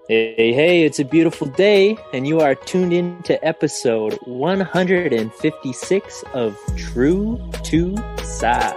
Hey, it's a beautiful day, and you are tuned in to episode 156 of True to Size.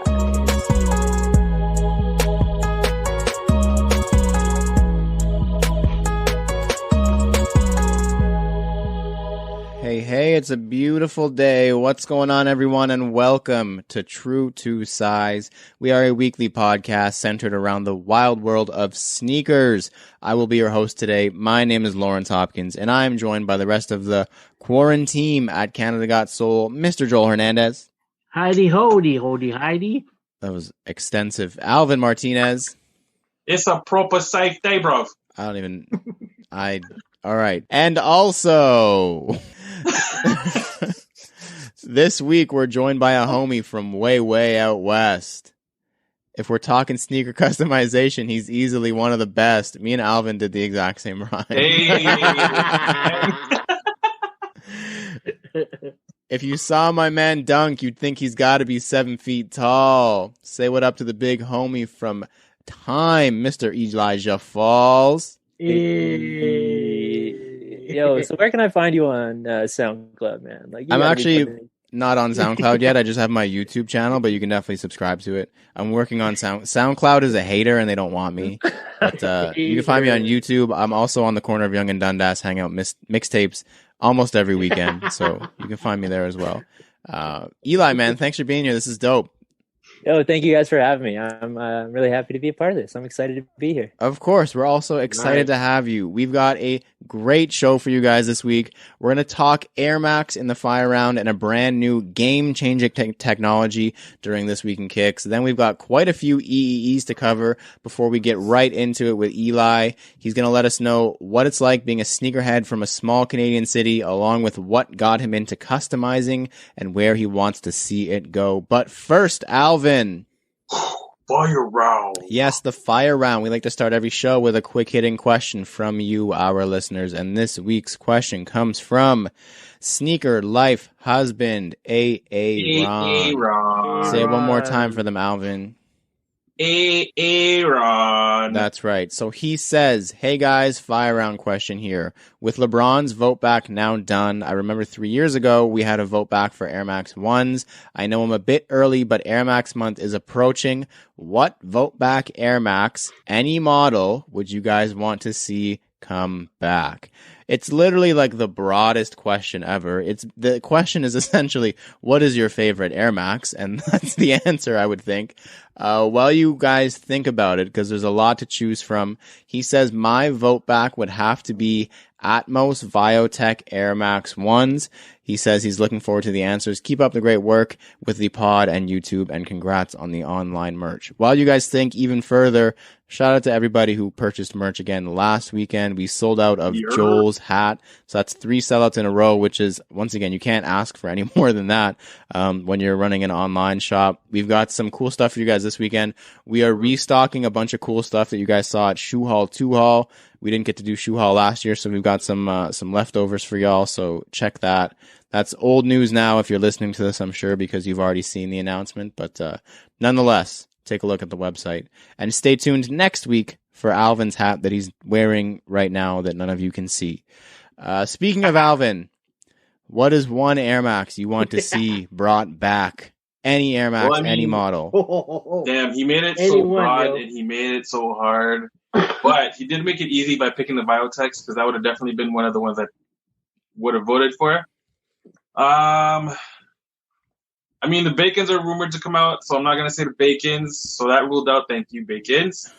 Hey, it's a beautiful day. What's going on, everyone, and welcome to True to Size. We are a weekly podcast centered around the wild world of sneakers. I will be your host today. My name is Lawrence Hopkins, and I am joined by the rest of the quarantine at Canada Got Soul, Mr. Joel Hernandez. Heidi, Heidi. That was extensive. Alvin Martinez. It's a proper safe day, bro. All right. And also, this week we're joined by a homie from way out west. If we're talking sneaker customization, he's easily one of the best. Me and Alvin did the exact same rhyme. Hey. If you saw my man dunk, you'd think he's got to be 7 feet tall. Say what up to the big homie from Time, Mr. Eli Falls. Yo, so where can I find you on SoundCloud, man? I'm actually not on SoundCloud yet. I just have my YouTube channel, but you can definitely subscribe to it. I'm working on SoundCloud is a hater, and they don't want me. But you can find me on YouTube. I'm also on the corner of Yonge and Dundas, hang out mixtapes almost every weekend, so you can find me there as well. Eli, man, thanks for being here. This is dope. Yo, thank you guys for having me. I'm really happy to be a part of this. I'm excited to be here. Of course. We're also excited to have you. We've got a great show for you guys this week. We're going to talk Air Max in the Fire Round and a brand new game-changing technology during This Week in Kicks. Then we've got quite a few EEEs to cover before we get right into it with Eli. He's going to let us know what it's like being a sneakerhead from a small Canadian city, along with what got him into customizing and where he wants to see it go. But first, Alvin. Fire round. Yes, the fire round. We like to start every show with a quick hitting question from you, our listeners. And this week's question comes from Sneaker Life Husband, Ron. Say it one more time for them, Alvin. Ron. That's right. So he says, hey guys, fire round question here. With LeBron's vote back now done, I remember 3 years ago we had a vote back for Air Max 1s. I know I'm a bit early, but Air Max month is approaching. What vote back Air Max, any model, would you guys want to see come back? It's literally like the broadest question ever. The question is essentially, what is your favorite Air Max? And that's the answer, I would think. While you guys think about it, because there's a lot to choose from, he says my vote back would have to be Atmos Biotech Air Max 1s. He says he's looking forward to the answers. Keep up the great work with the pod and YouTube, and congrats on the online merch. While you guys think even further, shout out to everybody who purchased merch again last weekend. We sold out of Joel's hat. So that's 3 sellouts in a row, which is, once again, you can't ask for any more than that when you're running an online shop. We've got some cool stuff for you guys this weekend. We are restocking a bunch of cool stuff that you guys saw at Shoe Hall 2 Hall. We didn't get to do Shoe Hall last year, so we've got some leftovers for y'all, so check that. That's old news now if you're listening to this, I'm sure, because you've already seen the announcement. But nonetheless, take a look at the website. And stay tuned next week for Alvin's hat that he's wearing right now that none of you can see. Speaking of Alvin, what is one Air Max you want to see brought back? Any Air Max, any model. Damn, he made it so broad and he made it so hard. But he did make it easy by picking the Biotechs, because that would have definitely been one of the ones that would have voted for. I mean, the Bacons are rumored to come out, so I'm not going to say the Bacons. So that ruled out. Thank you, Bacons.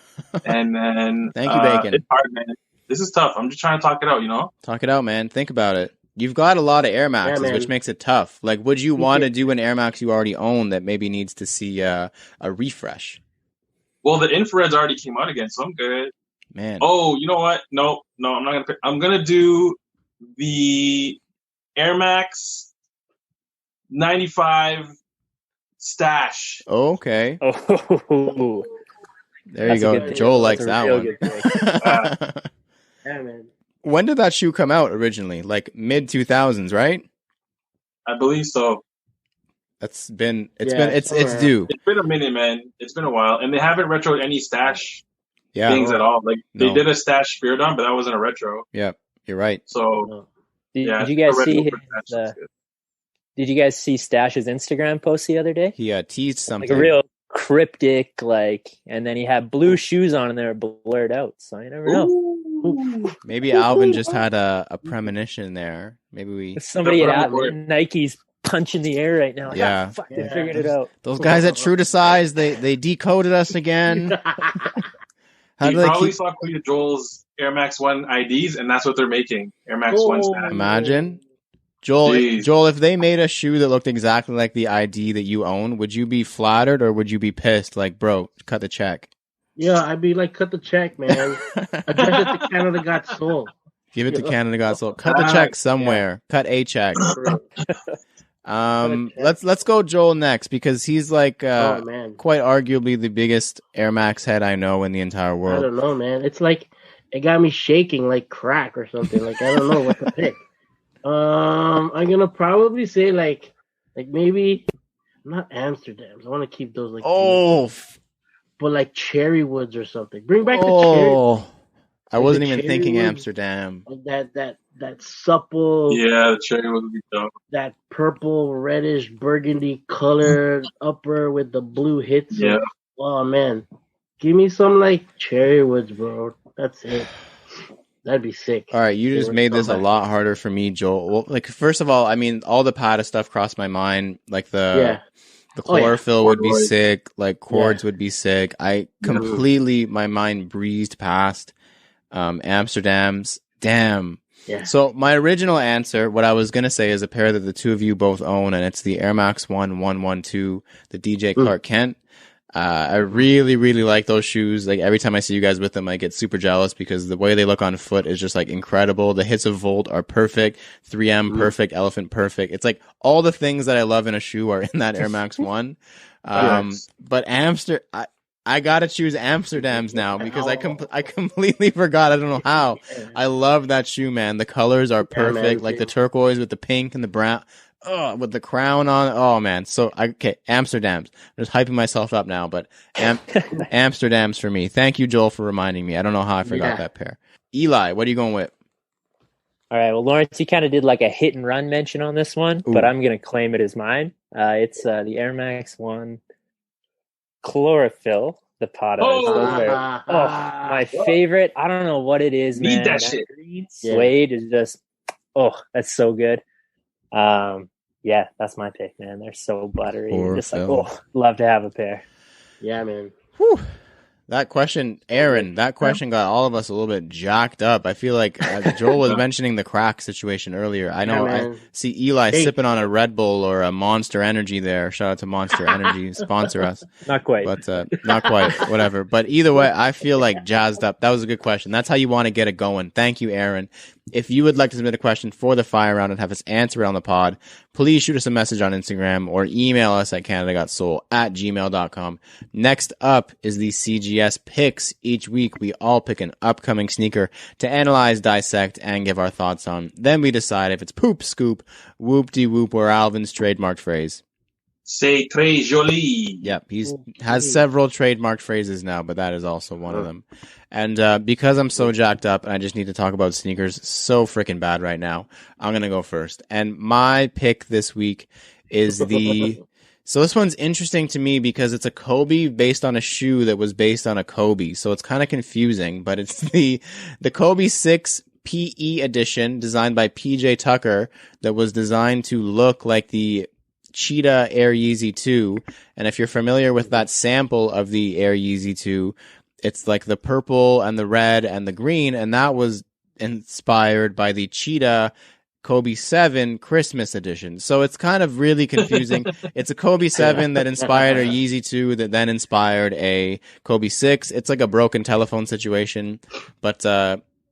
And then thank you, Bacon. It's hard, man. This is tough. I'm just trying to talk it out, you know? Talk it out, man. Think about it. You've got a lot of Air Maxes, which makes it tough. Like, would you want to do an Air Max you already own that maybe needs to see a refresh? Well, the infrareds already came out again, so I'm good. Man. Oh, you know what? No, I'm not going to pick. I'm going to do the Air Max 95 Stash. Oh, okay. Oh, there you go. Joel likes that one. Yeah, man. When did that shoe come out originally? Like mid 2000s, right? I believe so. It's due. It's been a minute, man. It's been a while, and they haven't retroed any Stash things at all. Like they No. did a Stash Spiridon, but that wasn't a retro. Yep, you're right. So Did you guys see did you guys see Stash's Instagram post the other day? He teased something. Like a real cryptic, and then he had blue shoes on and they were blurred out. So you never know. Ooh. Maybe Alvin just had a premonition there. Maybe somebody at Nike's punching the air right now. Yeah. Fuck, they figured it out. Those guys at True to Size, they decoded us again. He probably saw Clea Joel's Air Max 1 IDs, and that's what they're making. Air Max 1 Stash. Imagine. Joel, if they made a shoe that looked exactly like the ID that you own, would you be flattered or would you be pissed? Like, bro, cut the check. Yeah, I'd be like, cut the check, man. Address it to Canada Got Soul. Give it to Canada Got Soul. Cut the check somewhere. Yeah. Cut a check. Let's go Joel next because he's like quite arguably the biggest Air Max head I know in the entire world. I don't know, man. It's like it got me shaking like crack or something. Like I don't know what to pick. I'm gonna probably say like maybe not Amsterdam's. I want to keep those like but like cherry woods or something. Bring back the cherry. I wasn't even thinking woods, Amsterdam. That supple. Yeah, the cherry would be dope. That purple, reddish, burgundy colored upper with the blue hits. Yeah. Oh man, give me some like cherry woods, bro. That's it. That'd be sick. All right, you just made this a lot harder for me, Joel. Well, like first of all, I mean, all the Pata stuff crossed my mind. Like the chlorophyll would be sick. Like cords would be sick. I completely my mind breezed past Amsterdam's. Damn. Yeah. So my original answer, what I was gonna say, is a pair that the two of you both own, and it's the Air Max 112, the DJ Clark Kent. I really, really like those shoes. Like every time I see you guys with them, I get super jealous because the way they look on foot is just like incredible. The hits of Volt are perfect, 3M perfect, Elephant perfect. It's like all the things that I love in a shoe are in that Air Max 1. But I gotta choose Amsterdam's now because I completely forgot. I don't know how. I love that shoe, man. The colors are perfect, like the turquoise with the pink and the brown. Oh, with the crown on. Oh man. So Amsterdam's. I'm just hyping myself up now, but Amsterdam's for me. Thank you, Joel, for reminding me. I don't know how I forgot that pair. Eli, what are you going with? All right. Well, Lawrence, you kind of did like a hit and run mention on this one, but I'm gonna claim it as mine. It's the Air Max 1 chlorophyll. The Pata. My favorite. I don't know what it is, man. That shit. Green suede is just. That's so good. Yeah, that's my pick, man. They're so buttery. Just like, love to have a pair. Yeah, man. Whew. That question, Aaron, got all of us a little bit jacked up. I feel like Joel was mentioning the crack situation earlier. I know I see Eli sipping on a Red Bull or a Monster Energy there. Shout out to Monster Energy. Sponsor us. Not quite. But not quite. Whatever. But either way, I feel like jazzed up. That was a good question. That's how you want to get it going. Thank you, Aaron. If you would like to submit a question for the fire round and have us answer it on the pod, please shoot us a message on Instagram or email us at canadagotsoul@gmail.com. Next up is the CGS picks. Each week, we all pick an upcoming sneaker to analyze, dissect, and give our thoughts on. Then we decide if it's poop, scoop, whoop-de-whoop, or Alvin's trademarked phrase. C'est très joli. Yep, he has several trademarked phrases now, but that is also one of them. And because I'm so jacked up and I just need to talk about sneakers so freaking bad right now, I'm going to go first. And my pick this week is the... So this one's interesting to me because it's a Kobe based on a shoe that was based on a Kobe. So it's kind of confusing, but it's the Kobe 6 PE edition designed by PJ Tucker that was designed to look like the Cheetah Air Yeezy 2. And if you're familiar with that sample of the Air Yeezy 2, it's like the purple and the red and the green, and that was inspired by the Cheetah Kobe 7 Christmas edition. So it's kind of really confusing. It's a Kobe 7 that inspired a Yeezy 2 that then inspired a Kobe 6. It's like a broken telephone situation. But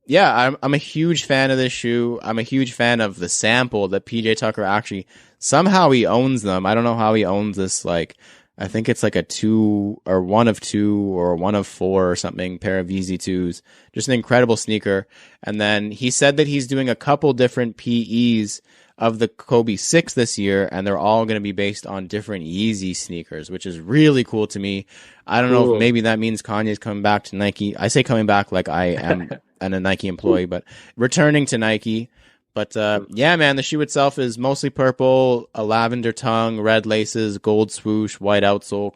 yeah, I'm a huge fan of this shoe. I'm a huge fan of the sample that PJ Tucker actually somehow he owns them. I don't know how he owns this like I think it's like a 2 or 1 of 2 or 1 of 4 or something pair of EZ2s. Just an incredible sneaker. And then he said that he's doing a couple different PEs of the Kobe 6 this year, and they're all going to be based on different Yeezy sneakers, which is really cool to me. I don't know if maybe that means Kanye's coming back to Nike. I say coming back like I am a Nike employee, but returning to Nike. But yeah, man, the shoe itself is mostly purple, a lavender tongue, red laces, gold swoosh, white outsole,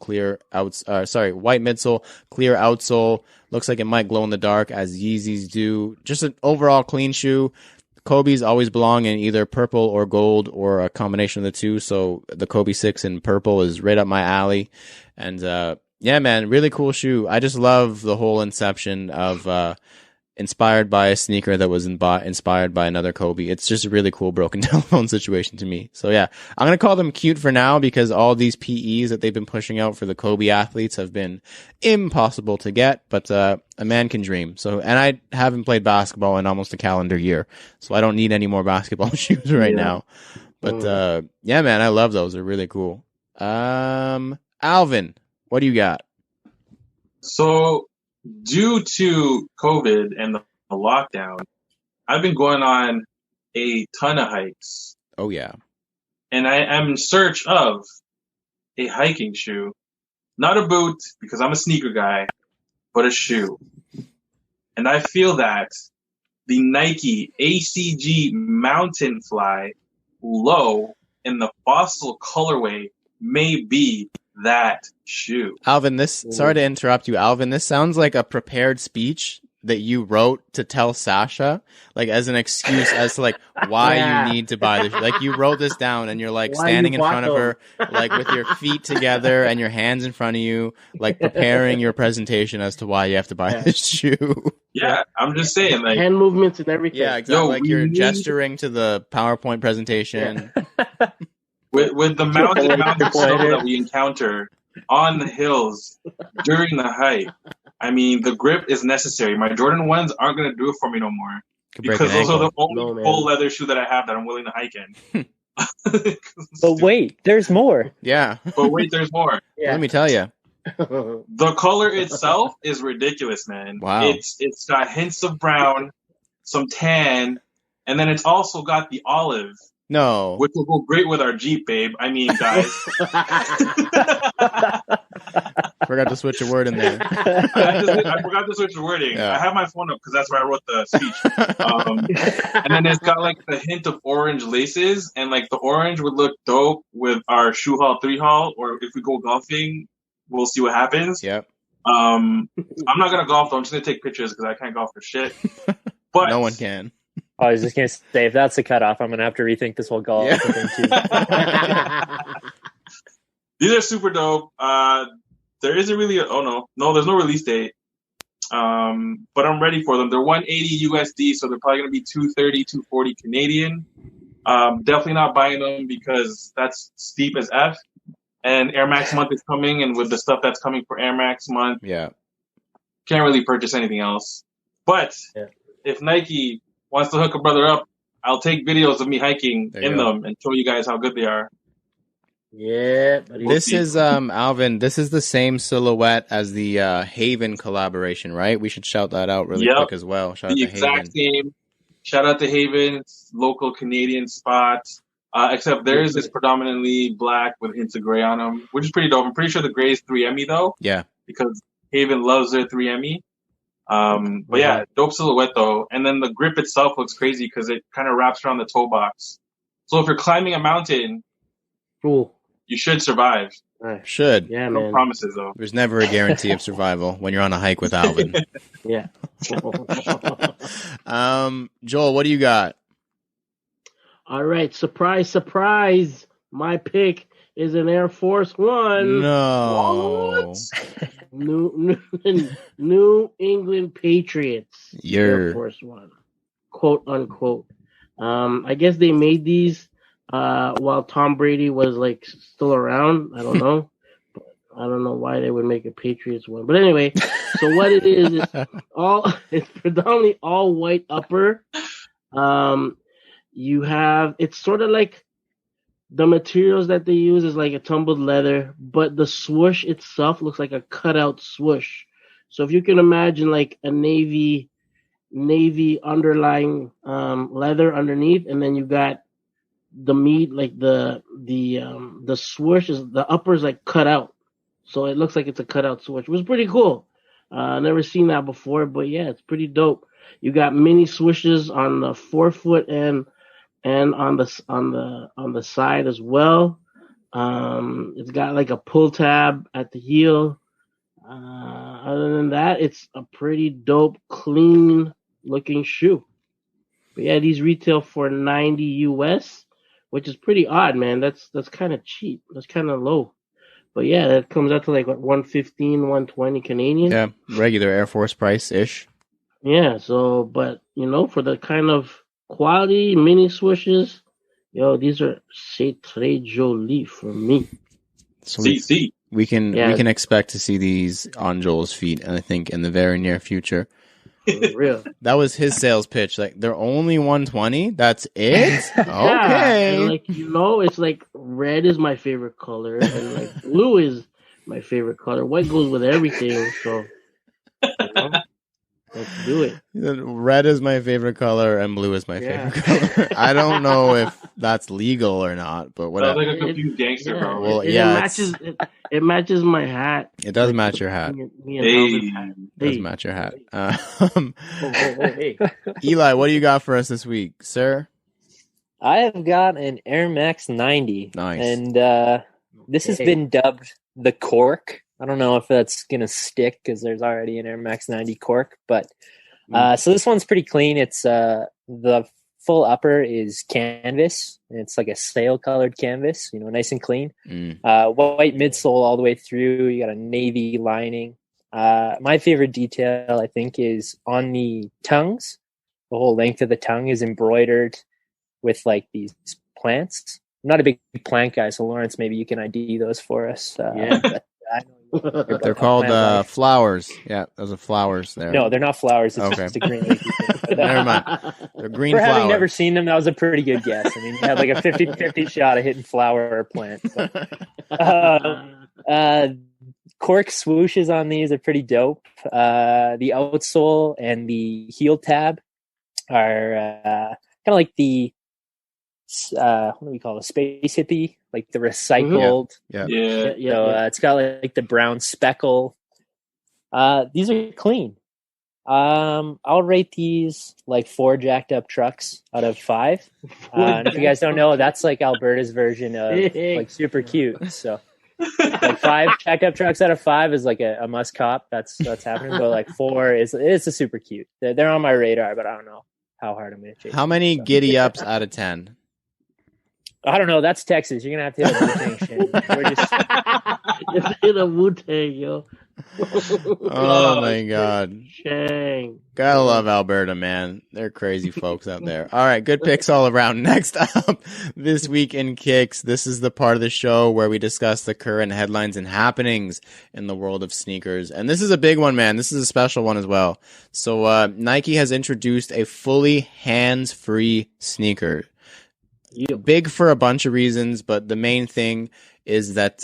white midsole, clear outsole. Looks like it might glow in the dark as Yeezys do. Just an overall clean shoe. Kobe's always belong in either purple or gold or a combination of the two. So the Kobe 6 in purple is right up my alley. And yeah, man, really cool shoe. I just love the whole inception of inspired by a sneaker that was inspired by another Kobe. It's just a really cool broken telephone situation to me. So yeah, I'm going to call them cute for now because all these PEs that they've been pushing out for the Kobe athletes have been impossible to get, but a man can dream. So, and I haven't played basketball in almost a calendar year, so I don't need any more basketball shoes right now. But yeah, man, I love those. They're really cool. Alvin, what do you got? So, due to COVID and the lockdown, I've been going on a ton of hikes. Oh, yeah. And I am in search of a hiking shoe. Not a boot, because I'm a sneaker guy, but a shoe. And I feel that the Nike ACG Mountain Fly Low in the Fossil colorway may be that shoe. Alvin, sorry to interrupt you, Alvin. This sounds like a prepared speech that you wrote to tell Sasha, like as an excuse as to like why you need to buy this. Like you wrote this down and you're like standing in front of her, like with your feet together and your hands in front of you, like preparing your presentation as to why you have to buy this shoe. Yeah, I'm just saying, like hand movements and everything. Yeah, exactly. Like you're gesturing to the PowerPoint presentation. Yeah. With the mountain snow that we encounter on the hills during the hike, I mean, the grip is necessary. My Jordan 1s aren't going to do it for me no more. Because those are the only full leather shoe that I have that I'm willing to hike in. But wait, there's more. Yeah. But wait, there's more. Yeah. Let me tell you. The color itself is ridiculous, man. Wow. It's got hints of brown, some tan, and then it's also got the olive. No. Which will go great with our Jeep, babe. I mean, guys. Forgot to switch a word in there. I forgot to switch the wording. Yeah. I have my phone up because that's where I wrote the speech. And then it's got like the hint of orange laces, and like the orange would look dope with our shoe haul 3 haul, or if we go golfing, we'll see what happens. Yep. I'm not gonna golf though. I'm just gonna take pictures because I can't golf for shit. But no one can. I was just going to say, if that's the cutoff, I'm going to have to rethink this whole golf thing too. These are super dope. There isn't really there's no release date. But I'm ready for them. They're $180 USD, so they're probably going to be $230, $240 Canadian. Definitely not buying them because that's steep as F. And Air Max month is coming, and with the stuff that's coming for Air Max month, can't really purchase anything else. But if Nike wants to hook a brother up, I'll take videos of me hiking in them and show you guys how good they are. Yeah, buddy. This is Alvin. This is the same silhouette as the Haven collaboration, right? We should shout that out really quick as well. Shout out to Haven. Same. Shout out to Haven, local Canadian spot. Except theirs is predominantly black with hints of gray on them, which is pretty dope. I'm pretty sure the gray is 3ME though. Yeah. Because Haven loves their 3ME. But yeah, dope silhouette though. And then the grip itself looks crazy because it kind of wraps around the toe box. So if you're climbing a mountain, cool, you should survive. Should. Yeah, no man. promises though. There's never a guarantee of survival when you're on a hike with Alvin. Yeah. Joel, what do you got? All right, surprise, surprise. My pick is an Air Force One. No. New England Patriots. Air Force One. Quote unquote. I guess they made these while Tom Brady was like still around. I don't know. I don't know why they would make a Patriots one. But anyway, so what it is it's predominantly all white upper. It's sort of like the materials that they use is like a tumbled leather, but the swoosh itself looks like a cutout swoosh. So if you can imagine like a navy underlying leather underneath, and then you got the meat, like the swoosh is the upper is like cut out, so it looks like it's a cutout swoosh. It was pretty cool. Never seen that before, but yeah, it's pretty dope. You got mini swooshes on the forefoot and on the side as well. It's got like a pull tab at the heel. Other than that, it's a pretty dope, clean looking shoe. But yeah, these retail for $90 US, which is pretty odd, man. That's kind of cheap. That's kind of low. But yeah, that comes out to like what, 115, 120 Canadian. Yeah, regular Air Force price ish. Yeah, so but for the kind of quality mini swooshes, these are c'est très joli for me. So we can expect to see these on Joel's feet, and I think in the very near future. For real. That was his sales pitch. Like, they're only 120. That's it. Okay. And like it's like red is my favorite color, and like blue is my favorite color. White goes with everything. So let's do it. Red is my favorite color, and blue is my favorite color. I don't know if that's legal or not, but whatever. Sounds like a confused gangster, bro. Well, it matches my hat. It does match your hat. It does match your hat. Hey. Eli, what do you got for us this week, sir? I have got an Air Max 90. Nice. And this has been dubbed the Cork. I don't know if that's going to stick because there's already an Air Max 90 Cork. But so this one's pretty clean. It's the full upper is canvas. And it's like a sail-colored canvas, nice and clean. White midsole all the way through. You got a navy lining. My favorite detail, I think, is on the tongues. The whole length of the tongue is embroidered with like these plants. I'm not a big plant guy, so Lawrence, maybe you can ID those for us. Yeah. They're called flowers. Yeah, those are flowers there. No, they're not flowers. It's okay. just a green leafy thing. Never mind. They're green For flowers. having never seen them, that was a pretty good guess. I mean, you had like a 50-50 shot of hitting flower or plant. So. Cork swooshes on these are pretty dope. The outsole and the heel tab are kind of like the what do we call it? Space hippie, like the recycled. Yeah. So it's got like the brown speckle. These are clean. I'll rate these like 4 jacked up trucks out of 5. And if you guys don't know, that's like Alberta's version of like super cute. So like 5 jacked up trucks out of 5 is like a must cop. That's happening. But like 4 it's a super cute. They're on my radar, but I don't know how hard I'm going to chase. How many giddy ups out of 10? I don't know. That's Texas. You're gonna have to hit a Wu-Tang shit. We're just hit a Wu-Tang, yo. Oh my god. Shang. Gotta love Alberta, man. They're crazy folks out there. All right, good picks all around. Next up, this week in Kicks, this is the part of the show where we discuss the current headlines and happenings in the world of sneakers. And this is a big one, man. This is a special one as well. So Nike has introduced a fully hands-free sneaker. Big for a bunch of reasons, but the main thing is that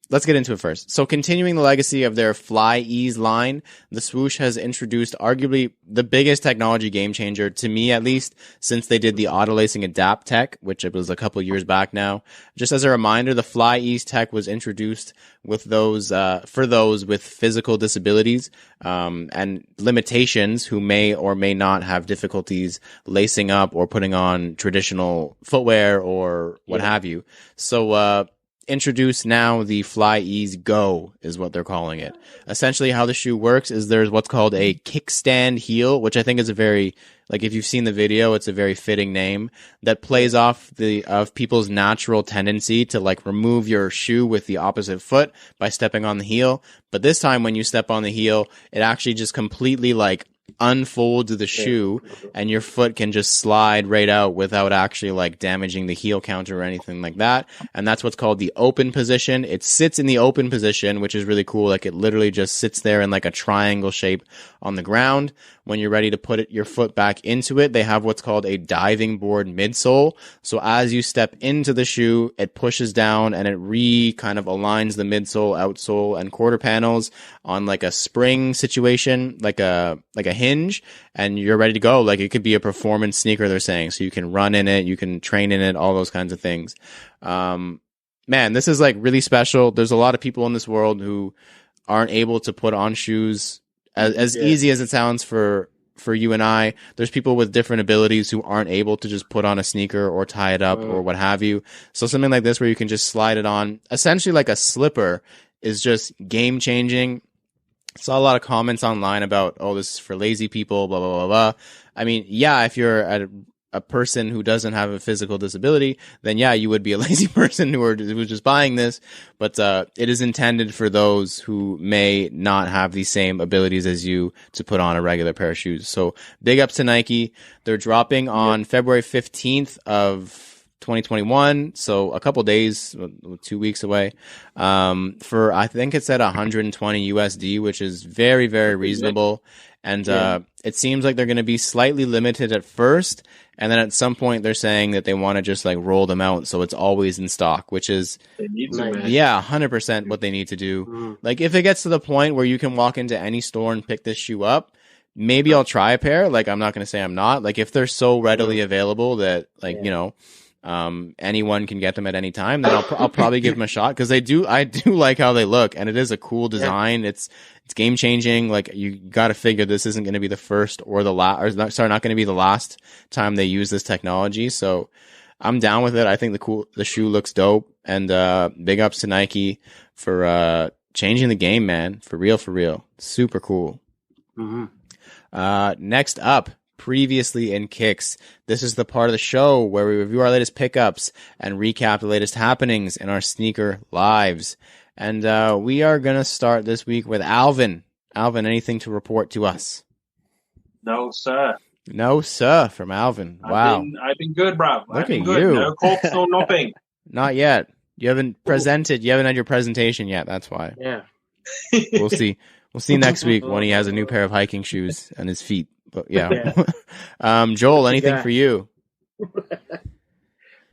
let's get into it first. So continuing the legacy of their Fly Ease line, the swoosh has introduced arguably the biggest technology game changer, to me at least, since they did the auto-lacing adapt tech, which it was a couple years back now. Just as a reminder, the Fly Ease tech was introduced with those for those with physical disabilities and limitations who may or may not have difficulties lacing up or putting on traditional footwear or what have you. So introduce now the Fly Ease Go is what they're calling it. Essentially how the shoe works is there's what's called a kickstand heel, which I think is a very, like if you've seen the video, it's a very fitting name that plays off of people's natural tendency to like remove your shoe with the opposite foot by stepping on the heel. But this time when you step on the heel, it actually just completely like unfolds the shoe and your foot can just slide right out without actually like damaging the heel counter or anything like that. And that's what's called the open position. It sits in the open position, which is really cool. Like it literally just sits there in like a triangle shape on the ground. When you're ready to put your foot back into it, they have what's called a diving board midsole. So as you step into the shoe, it pushes down and it kind of aligns the midsole, outsole, and quarter panels on like a spring situation, like a hinge, and you're ready to go. Like it could be a performance sneaker, they're saying. So you can run in it, you can train in it, all those kinds of things. Man, this is like really special. There's a lot of people in this world who aren't able to put on shoes as easy as it sounds for you and I. There's people with different abilities who aren't able to just put on a sneaker or tie it up or what have you. So something like this where you can just slide it on, essentially like a slipper, is just game changing. Saw a lot of comments online about, oh, this is for lazy people, blah, blah, blah, blah. I mean, yeah, if you're a person who doesn't have a physical disability, then yeah, you would be a lazy person who's just buying this. But it is intended for those who may not have the same abilities as you to put on a regular pair of shoes. So big ups to Nike. They're dropping on February 15th of 2021. So a couple days, 2 weeks away, for, I think it's at 120 USD, which is very, very reasonable. And it seems like they're going to be slightly limited at first. And then at some point they're saying that they want to just like roll them out so it's always in stock, which is, They need to, man. yeah, 100% what they need to do. Like if it gets to the point where you can walk into any store and pick this shoe up, maybe I'll try a pair. Like I'm not going to say I'm not. Like if they're so readily available that like, you know, anyone can get them at any time, then I'll probably give them a shot, because I do like how they look, and it is a cool design. It's game changing. Like you got to figure this isn't going to be the first or the last, or not going to be the last time they use this technology. So I'm down with it. I think the shoe looks dope, and big ups to Nike for changing the game, man. For real. Super cool. Next up, previously in Kicks. This is the part of the show where we review our latest pickups and recap the latest happenings in our sneaker lives. And we are going to start this week with Alvin. Alvin, anything to report to us? No, sir. No, sir, from Alvin. Wow. I've been good, bro. Look I've been at good. you. No Colts, no nothing. Not yet. You haven't presented. You haven't had your presentation yet. That's why. Yeah. We'll see. We'll see next week when he has a new pair of hiking shoes on his feet. But yeah. Joel, anything for you?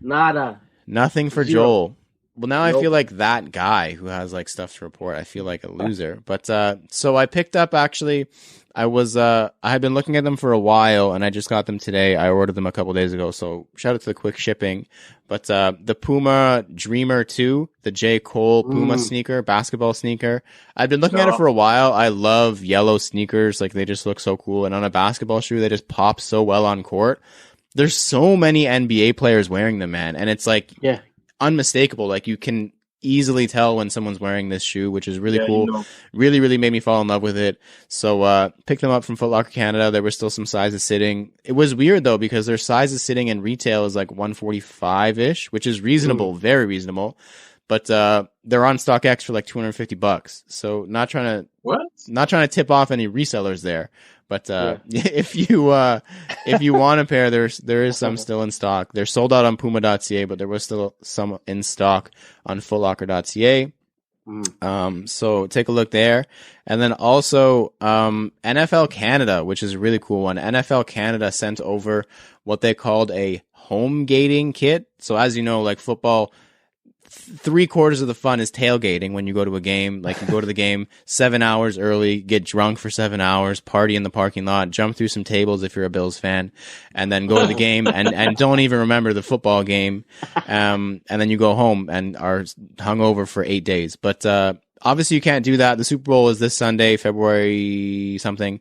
Nada. Nothing for Zero. Joel. Well, now Nope. I feel like that guy who has like stuff to report. I feel like a loser. But so I picked up, actually, I had been looking at them for a while, and I just got them today. I ordered them a couple days ago, so shout out to the quick shipping. But the Puma Dreamer 2, the J. Cole Puma sneaker, basketball sneaker. I've been looking at it for a while. I love yellow sneakers. Like, they just look so cool. And on a basketball shoe, they just pop so well on court. There's so many NBA players wearing them, man. And it's like unmistakable. Like, you can easily tell when someone's wearing this shoe, which is really cool. You know. Really made me fall in love with it. So picked them up from Foot Locker Canada. There were still some sizes sitting. It was weird though, because their sizes sitting in retail is like 145-ish, which is reasonable, very reasonable. But they're on StockX for like $250. So not trying to tip off any resellers there. But if you want a pair, there is some still in stock. They're sold out on Puma.ca, but there was still some in stock on footlocker.ca. So take a look there. And then also NFL Canada, which is a really cool one. NFL Canada sent over what they called a home gating kit. So as you know, like football, 3/4 of the fun is tailgating when you go to a game. Like, you go to the game 7 hours early, get drunk for 7 hours, party in the parking lot, jump through some tables if you're a Bills fan, and then go to the game and don't even remember the football game. And then you go home and are hungover for 8 days. But obviously you can't do that. The Super Bowl is this Sunday, February something.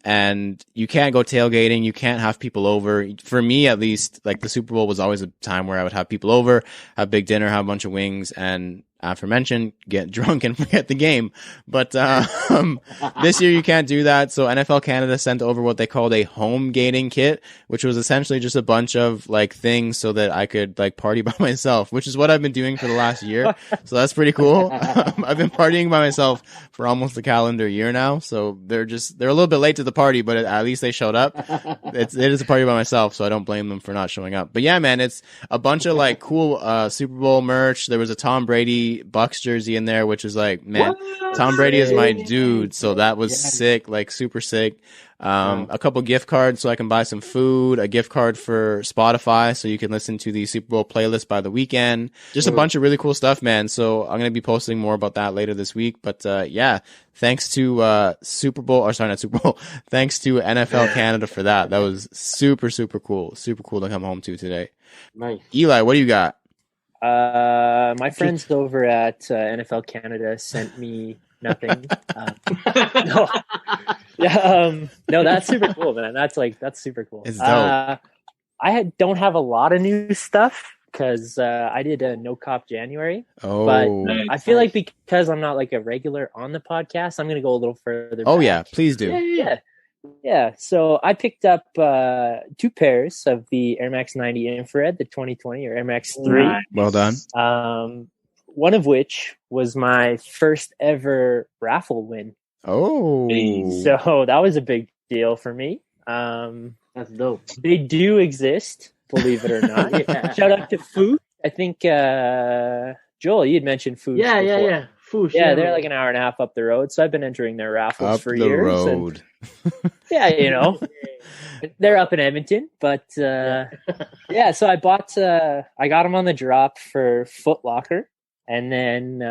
And you can't go tailgating. You can't have people over. For me, at least, like, the Super Bowl was always a time where I would have people over, have big dinner, have a bunch of wings, and aforementioned, get drunk and forget the game. But this year you can't do that. So NFL Canada sent over what they called a home gating kit, which was essentially just a bunch of like things so that I could like party by myself, which is what I've been doing for the last year. So that's pretty cool. I've been partying by myself for almost a calendar year now. So they're a little bit late to the party, but at least they showed up. It is a party by myself, so I don't blame them for not showing up. But yeah, man, it's a bunch of like cool Super Bowl merch. There was a Tom Brady Bucks jersey in there, which is like, man, what? Tom Brady is my dude, so that was sick, like super sick. A couple gift cards so I can buy some food, a gift card for Spotify so you can listen to the Super Bowl playlist by the weekend. Just a bunch of really cool stuff, man. So I'm going to be posting more about that later this week. But yeah, thanks to thanks to NFL Canada for that. That was super, super cool. Super cool to come home to today. Nice. Eli, what do you got? My friends over at NFL Canada sent me nothing. No. Yeah, no, that's super cool, man. That's super cool. It's dope. Don't have a lot of new stuff because I did a No Cop January. Oh, but I feel like because I'm not like a regular on the podcast, I'm gonna go a little further. Oh back. Yeah, please do. Yeah. So I picked up 2 pairs of the Air Max 90 Infrared, the 2020 or Air Max 3. Well done. One of which was my first ever raffle win. Oh, so that was a big deal for me. That's dope. They do exist, believe it or not. Yeah. Shout out to Foosh. I think Joel, you had mentioned Foosh. Yeah. Foosh. Yeah, they're like an hour and a half up the road, so I've been entering their raffles for years. Road. Yeah, you know, they're up in Edmonton, but yeah. So I bought. I got them on the drop for Foot Locker, and then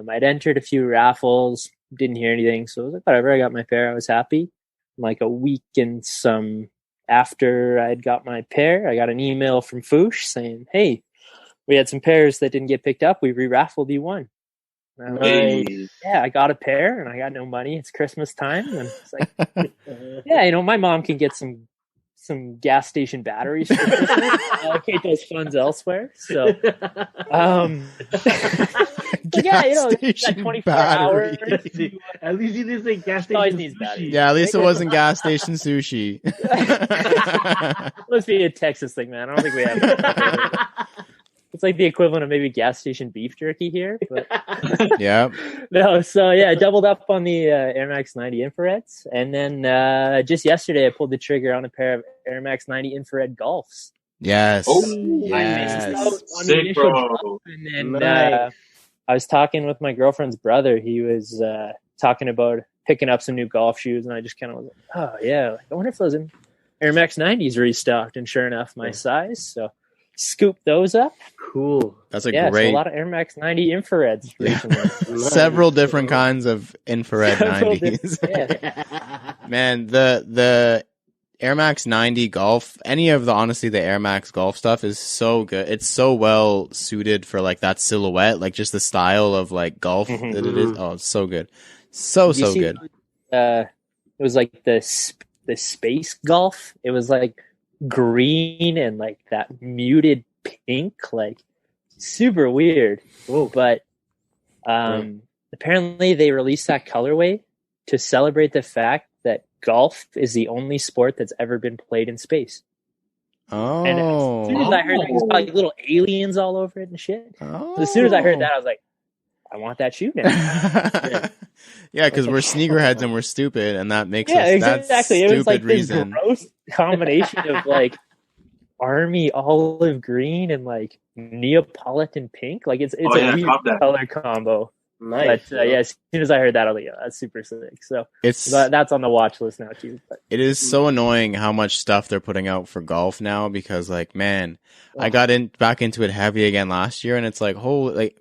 I'd entered a few raffles. Didn't hear anything, so I was like, whatever. I got my pair. I was happy. Like a week and some after I'd got my pair, I got an email from Foosh saying, "Hey, we had some pairs that didn't get picked up. We re-raffled you one." And I'm like, yeah, I got a pair and I got no money. It's Christmas time, and it's like, yeah, you know, my mom can get some gas station batteries for Christmas. Allocate those funds elsewhere. So, yeah, you know, that 24 hours. At least you didn't say gas station sushi. Yeah, at least it wasn't gas station sushi. Must be a Texas thing, man. I don't think we have that. It's like the equivalent of maybe gas station beef jerky here. But yeah. No, so yeah, I doubled up on the Air Max 90 Infrareds. And then just yesterday, I pulled the trigger on a pair of Air Max 90 Infrared Golfs. Yes. Oh, yes. Sick, bro. And then I was talking with my girlfriend's brother. He was talking about picking up some new golf shoes. And I just kind of was like, oh, yeah. I wonder if those Air Max 90s restocked. And sure enough, my size. So scoop those up. Cool. That's a great. So a lot of Air Max 90 infrareds recently. Several different kinds of infrared 90s. Man, the Air Max 90 Golf, any of the Air Max Golf stuff is so good. It's so well suited for like that silhouette, like just the style of like golf that it is. Oh, it's so good. So good. It was like the space golf. It was like green and like that muted pink, like super weird. Whoa. But apparently they released that colorway to celebrate the fact that golf is the only sport that's ever been played in space. Oh. And as soon as I heard that, like little aliens all over it and shit. So as soon as I heard that, I was like, I want that shoe now. Yeah, because we're sneakerheads and we're stupid, and that makes us exactly. It was like reason. This gross combination of like army olive green and like Neapolitan pink. Like it's a weird color combo. Nice. But as soon as I heard that, I was like, yeah, that's super sick. So that's on the watch list now too. But it is so annoying how much stuff they're putting out for golf now, because like, man, I got back into it heavy again last year, and it's like,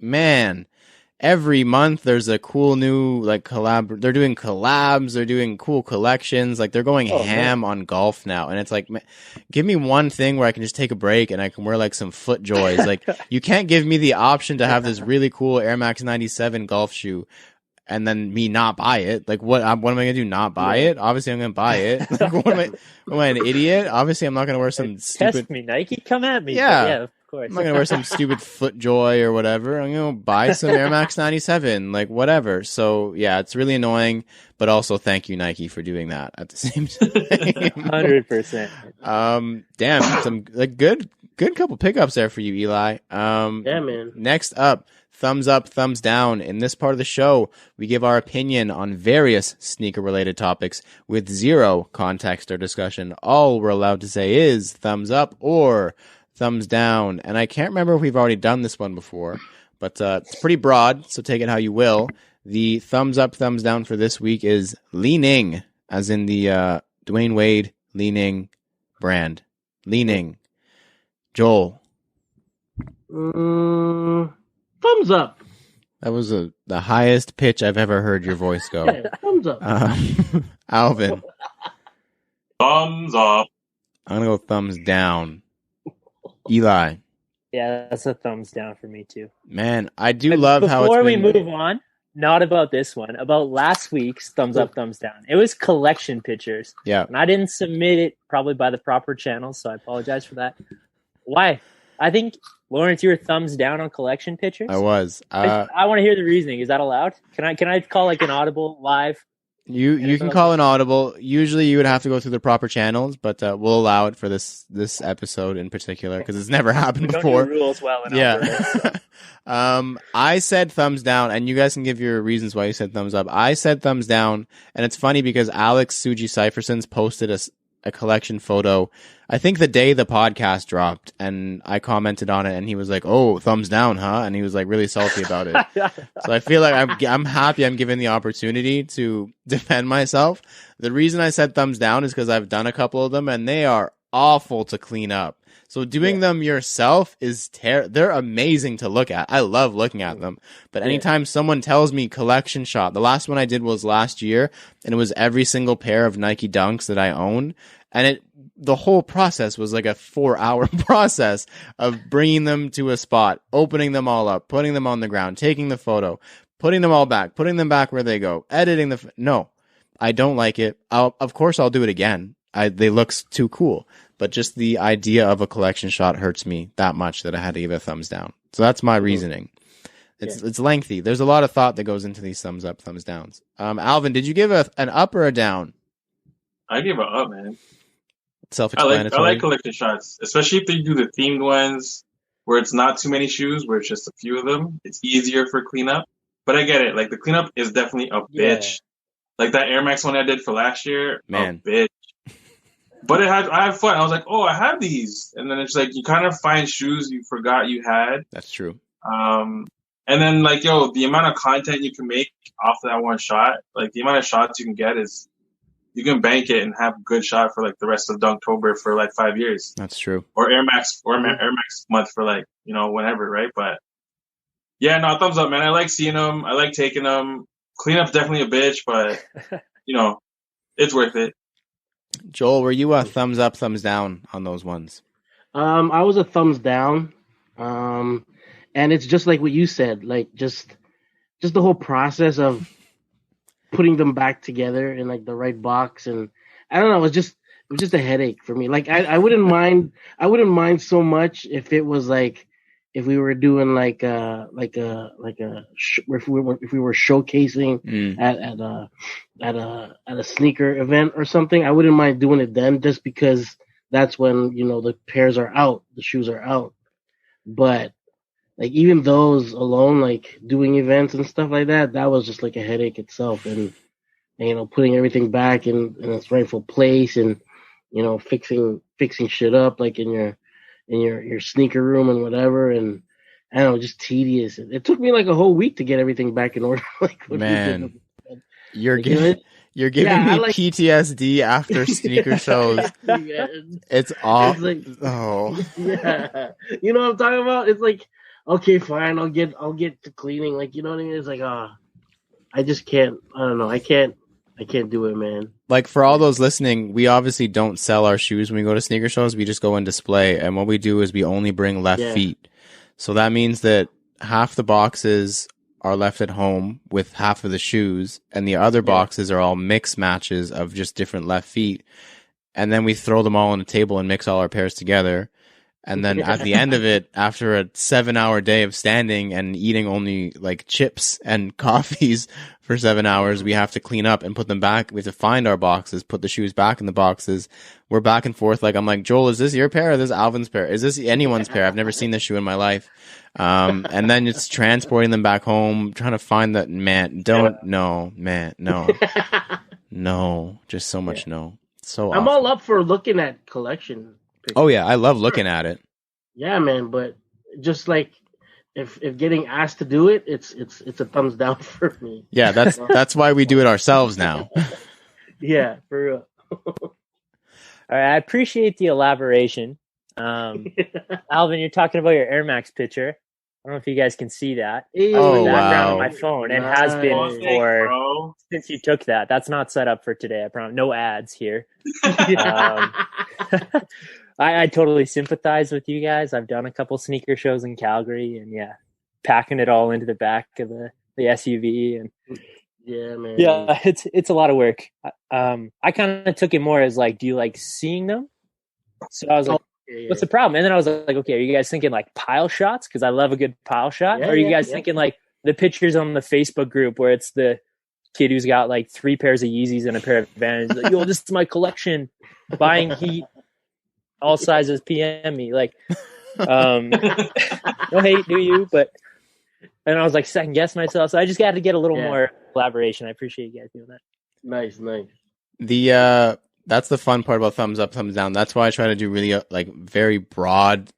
man, every month there's a cool new like collab. They're doing collabs. They're doing cool collections. Like they're going ham on golf now. And it's like, man, give me one thing where I can just take a break and I can wear like some FootJoys. Like you can't give me the option to have this really cool Air Max 97 golf shoe and then me not buy it. Like what am I going to do? Not buy it? Obviously I'm going to buy it. Like, am I an idiot? Obviously I'm not going to wear some stupid. Test me, Nike. Come at me. Yeah. course. I'm not gonna wear some stupid FootJoy or whatever. I'm gonna buy some Air Max 97, like whatever. So yeah, it's really annoying, but also thank you Nike for doing that at the same time. 100%. Damn, some like good couple pickups there for you, Eli. Yeah, man. Next up, thumbs up, thumbs down. In this part of the show, we give our opinion on various sneaker-related topics with zero context or discussion. All we're allowed to say is thumbs up or thumbs down. And I can't remember if we've already done this one before, but it's pretty broad, so take it how you will. The thumbs up, thumbs down for this week is leaning, as in the Dwayne Wade leaning brand. Leaning. Joel. Thumbs up. That was the highest pitch I've ever heard your voice go. Yeah, thumbs up. Alvin. Thumbs up. I'm going to go thumbs down. Eli. Yeah, that's a thumbs down for me too. Man, I do love how it's Before we move on, not about this one, about last week's thumbs up, thumbs down. It was collection pictures. Yeah. And I didn't submit it probably by the proper channels, so I apologize for that. Why? I think, Lawrence, you were thumbs down on collection pictures? I was. I want to hear the reasoning. Is that allowed? Can I call like an audible live? You can call an audible. Usually you would have to go through the proper channels, but we'll allow it for this episode in particular because it's never happened We don't before. do rules well enough. Yeah. I said thumbs down, and you guys can give your reasons why you said thumbs up. I said thumbs down, and it's funny because Alex Suji Cyphersons posted a collection photo, I think the day the podcast dropped, and I commented on it, and he was like, "Oh, thumbs down, huh?" And he was like really salty about it. So I feel like I'm happy I'm given the opportunity to defend myself. The reason I said thumbs down is because I've done a couple of them, and they are awful to clean up. So doing them yourself is they're amazing to look at. I love looking at them. But anytime someone tells me collection shot, the last one I did was last year, and it was every single pair of Nike Dunks that I own. And the whole process was like a 4-hour process of bringing them to a spot, opening them all up, putting them on the ground, taking the photo, putting them all back, putting them back where they go, editing no, I don't like it. Of course I'll do it again. They look too cool. But just the idea of a collection shot hurts me that much that I had to give it a thumbs down. So that's my reasoning. It's lengthy. There's a lot of thought that goes into these thumbs up, thumbs downs. Alvin, did you give an up or a down? I give an up, man. Self-explanatory. I like collection shots, especially if they do the themed ones where it's not too many shoes, where it's just a few of them. It's easier for cleanup. But I get it. Like the cleanup is definitely a bitch. Like that Air Max one I did for last year, man, a bitch. But I had fun. I was like, oh, I have these. And then it's like, you kind of find shoes you forgot you had. That's true. And then like, the amount of content you can make off that one shot, like the amount of shots you can get is, you can bank it and have a good shot for like the rest of Dunktober for like 5 years. That's true. Or Air Max month for like, whenever, right? But yeah, no, thumbs up, man. I like seeing them. I like taking them. Cleanup's definitely a bitch, but it's worth it. Joel, were you a thumbs up, thumbs down on those ones? I was a thumbs down. And it's just like what you said, like just the whole process of putting them back together in like the right box, and I don't know, it was just a headache for me. Like I wouldn't mind so much if it was like if we were doing if we were showcasing at a sneaker event or something. I wouldn't mind doing it then, just because that's when the pairs are out, the shoes are out. But like even those alone, like doing events and stuff like that was just like a headache itself, and putting everything back in its rightful place, and fixing shit up like in your sneaker room and whatever, and I don't know, just tedious. It took me like a whole week to get everything back in order. Man, you're giving me PTSD after sneaker shows. It's awful. Like, yeah, you know what I'm talking about? It's like, okay, fine, I'll get to cleaning. Like, you know what I mean? It's like, I just can't. I don't know. I can't do it, man. Like, for all those listening, we obviously don't sell our shoes when we go to sneaker shows. We just go and display. And what we do is we only bring left feet. So that means that half the boxes are left at home with half of the shoes, and the other boxes are all mix matches of just different left feet. And then we throw them all on the table and mix all our pairs together. And then at the end of it, after a 7-hour day of standing and eating only like chips and coffees for 7 hours, we have to clean up and put them back. We have to find our boxes, put the shoes back in the boxes. We're back and forth. Like, I'm like, Joel, is this your pair or this Alvin's pair? Is this anyone's pair? I've never seen this shoe in my life. And then it's transporting them back home, trying to find that, man, no, just so much no. So I'm awful. all up for looking at collection pictures. Oh yeah, I love looking at it. Yeah, man, but just like if getting asked to do it, it's a thumbs down for me. Yeah, that's why we do it ourselves now. Yeah, for real. All right, I appreciate the elaboration. Alvin, you're talking about your Air Max picture. I don't know if you guys can see that. Oh, Background on wow. my phone. It has been for since you took that. That's not set up for today. I promise. No ads here. I totally sympathize with you guys. I've done a couple sneaker shows in Calgary, and yeah, packing it all into the back of the SUV, and yeah, man. Yeah, it's a lot of work. I kind of took it more as like, do you like seeing them? So I was like, what's the problem? And then I was like, okay, are you guys thinking like pile shots? Because I love a good pile shot. Or are you guys thinking like the pictures on the Facebook group where it's the kid who's got like 3 pairs of Yeezys and a pair of Vans? Like, yo, this is my collection. Buying heat, all sizes, PM me. Like, no hate, do you? But, and I was like second guess myself. So I just got to get a little more collaboration. I appreciate you guys doing that. Nice. That's the fun part about thumbs up, thumbs down. That's why I try to do really like very broad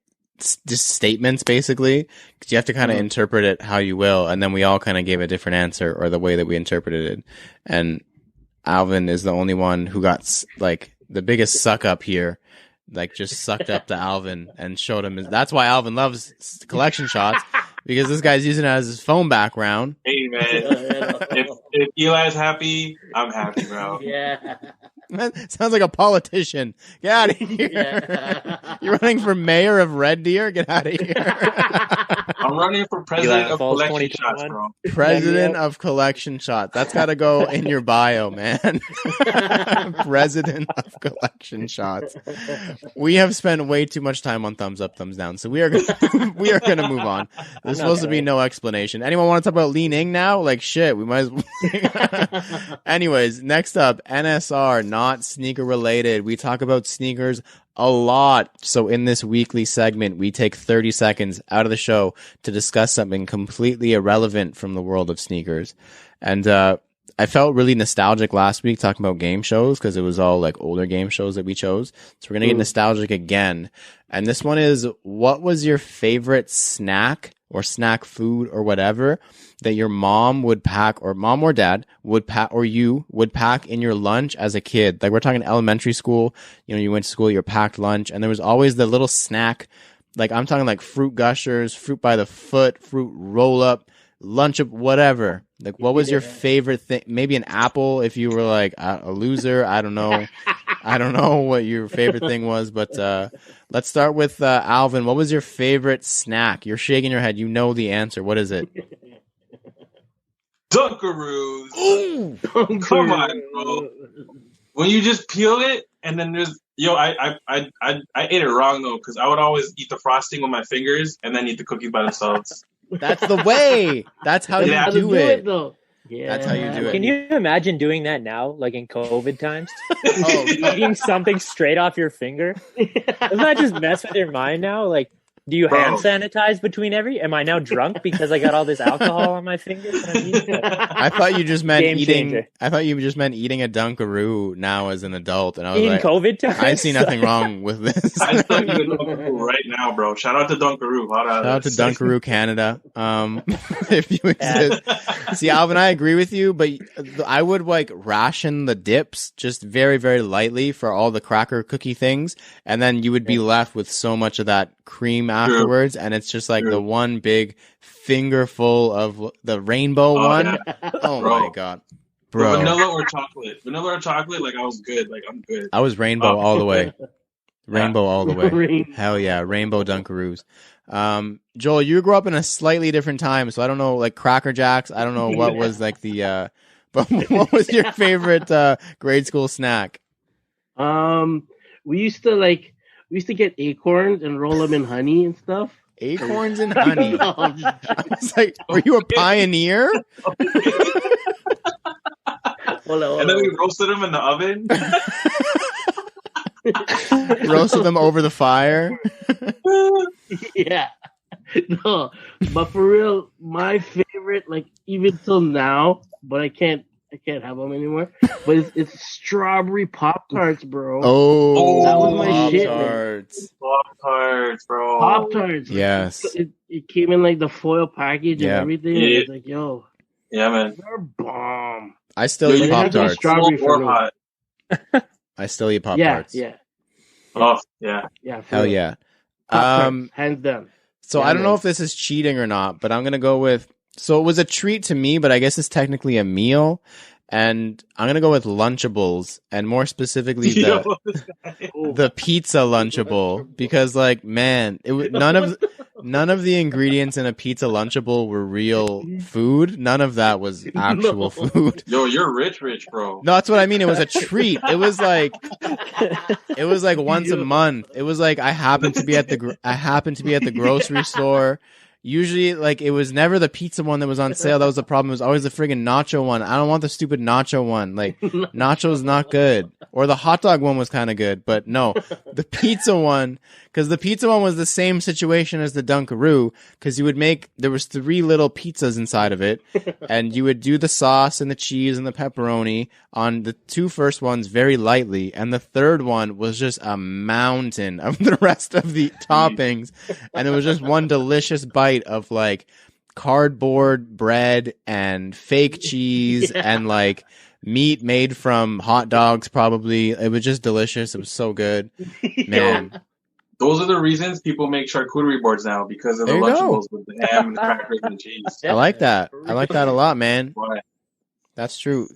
just statements, basically, because you have to kind of interpret it how you will. And then we all kind of gave a different answer or the way that we interpreted it. And Alvin is the only one who got like the biggest suck up here, like just sucked up to Alvin and showed him. That's why Alvin loves collection shots, because this guy's using it as his phone background. Hey man, if Eli's happy, I'm happy, bro. Yeah. Man, sounds like a politician. Get out of here. Yeah. You're running for mayor of Red Deer? Get out of here. I'm running for president Eli of Falls collection shots, bro. President of collection shots. That's got to go in your bio, man. President of collection shots. We have spent way too much time on thumbs up, thumbs down. So we are going to move on. There's supposed to be no explanation. Anyone want to talk about Lean Ing now? Like shit, we might as well. Anyways, next up, NSR, not sneaker related. We talk about sneakers a lot. So in this weekly segment, we take 30 seconds out of the show to discuss something completely irrelevant from the world of sneakers. And I felt really nostalgic last week talking about game shows because it was all like older game shows that we chose. So we're going to get nostalgic again. And this one is, what was your favorite snack or snack food or whatever that your mom would pack, or mom or dad would pack, or you would pack in your lunch as a kid? Like, we're talking elementary school, you know, you went to school, you packed lunch, and there was always the little snack. Like, I'm talking like fruit gushers, fruit by the foot, fruit roll up, lunch up, whatever. Like, what was your favorite thing? Maybe an apple if you were like a loser. I don't know. I don't know what your favorite thing was, but let's start with Alvin. What was your favorite snack? You're shaking your head. You know the answer. What is it? Dunkaroos. Ooh, come on, bro. When you just peel it, and then there's I ate it wrong though, because I would always eat the frosting with my fingers and then eat the cookies by themselves. That's the way. That's how you do it. Though. Yeah. That's how you do it. Can you imagine doing that now, like in COVID times? Eating something straight off your finger? Doesn't that just mess with your mind now? Like, do you hand sanitize between Am I now drunk because I got all this alcohol on my fingers? I thought you just meant eating. Changer. I thought you just meant eating a Dunkaroo now as an adult, and I was in like, COVID times? I see nothing wrong with this. I still eat a Dunkaroo right now, bro. Shout out to Dunkaroo. Shout out to Dunkaroo Canada. If you exist. See, Alvin, I agree with you, but I would like ration the dips just very, very lightly for all the cracker cookie things, and then you would be left with so much of that cream afterwards, and it's just like the one big fingerful of the rainbow one. Yeah. Oh my god, bro! Vanilla or chocolate. Like, I was good. Like, I'm good. I was rainbow all the way. Rainbow all the way. Hell yeah, rainbow Dunkaroos. Joel, you grew up in a slightly different time, so I don't know, like Cracker Jacks. I don't know what was like the. But what was your favorite grade school snack? We used to we used to get acorns and roll them in honey and stuff. Acorns and honey. No, I was like, were you a pioneer? And then we roasted them in the oven. Roasted them over the fire. Yeah. No, but for real, my favorite, like even till now, but I can't have them anymore. But it's strawberry Pop-Tarts, bro. Oh, that was my shit, Pop-Tarts. Pop-Tarts, bro. Pop-Tarts. Yes. It came in like the foil package and everything. Yeah. And it's like, yo. Yeah, man. They're bomb. I still eat Pop-Tarts. Strawberry for me. Hot. I still eat Pop-Tarts. Yeah. Oh, yeah. Yeah. Hell yeah. Hands down. So I don't know if this is cheating or not, but I'm going to go with, so it was a treat to me, but I guess it's technically a meal. And I'm going to go with Lunchables, and more specifically the pizza Lunchable, because like, man, none of the ingredients in a pizza Lunchable were real food. None of that was actual food. Yo, you're rich, bro. No, that's what I mean. It was a treat. It was like once a month. It was like I happened to be at the grocery store. Usually, like, it was never the pizza one that was on sale. That was the problem. It was always the friggin' nacho one. I don't want the stupid nacho one. Like, nacho's not good. Or the hot dog one was kind of good. But no, the pizza one, because the pizza one was the same situation as the Dunkaroo, because there was 3 little pizzas inside of it, and you would do the sauce and the cheese and the pepperoni on the 2 first ones very lightly, and the 3rd one was just a mountain of the rest of the toppings, and it was just one delicious bite of like cardboard bread and fake cheese and like meat made from hot dogs. Probably it was just delicious. It was so good, man. Those are the reasons people make charcuterie boards now, because of the Lunchables with the ham and the crackers and the cheese. I like that. I like that a lot, man. Why? That's true.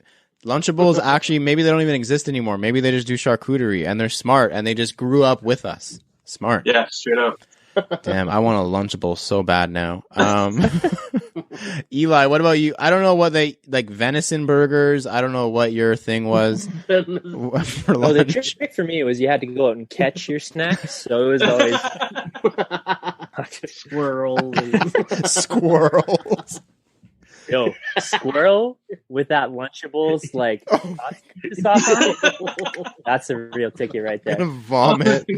Lunchables actually, maybe they don't even exist anymore. Maybe they just do charcuterie, and they're smart, and they just grew up with us. Smart. Yeah, straight up. Damn, I want a Lunchable so bad now. Eli, what about you? I don't know what they like, venison burgers. I don't know what your thing was for lunch. Well, the trick for me was you had to go out and catch your snacks, so it was always squirrels. Yo, squirrel with that Lunchables, like, sauce on it, that's a real ticket right there. Vomit.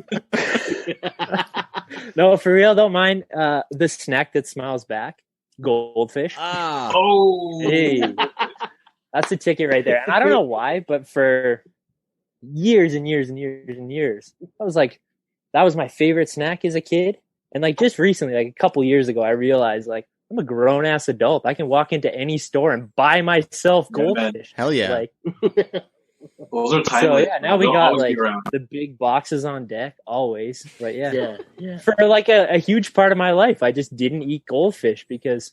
No, for real though, mine, the snack that smiles back, goldfish. Oh, hey, that's a ticket right there. And I don't know why, but for years and years and years and years, that was my favorite snack as a kid. And like just recently, like a couple years ago, I realized like I'm a grown ass adult. I can walk into any store and buy myself goldfish. Hell yeah! Like, those are timeless. So yeah, now we got like around. the big boxes on deck always. But yeah. For like a huge part of my life, I just didn't eat goldfish because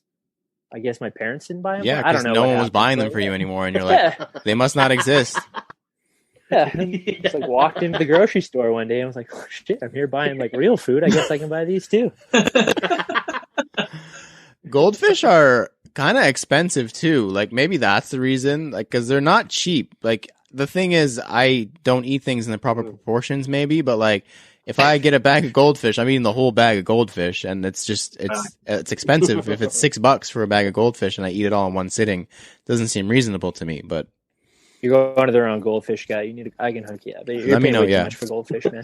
I guess my parents didn't buy them. Yeah, I don't know. No one was buying them for you anymore, and you're like, they must not exist. Yeah, just like walked into the grocery store one day and was like, oh shit, I'm here buying like real food. I guess I can buy these too. Goldfish are kind of expensive too. Like maybe that's the reason, like, because they're not cheap. Like the thing is, I don't eat things in the proper proportions maybe, but like if I get a bag of goldfish, I'm eating the whole bag of goldfish, and it's expensive. If it's $6 for a bag of goldfish and I eat it all in one sitting, it doesn't seem reasonable to me. But you're going to the wrong goldfish guy. I can hook you up. You're Let me know. Way Yeah, too much for goldfish, man.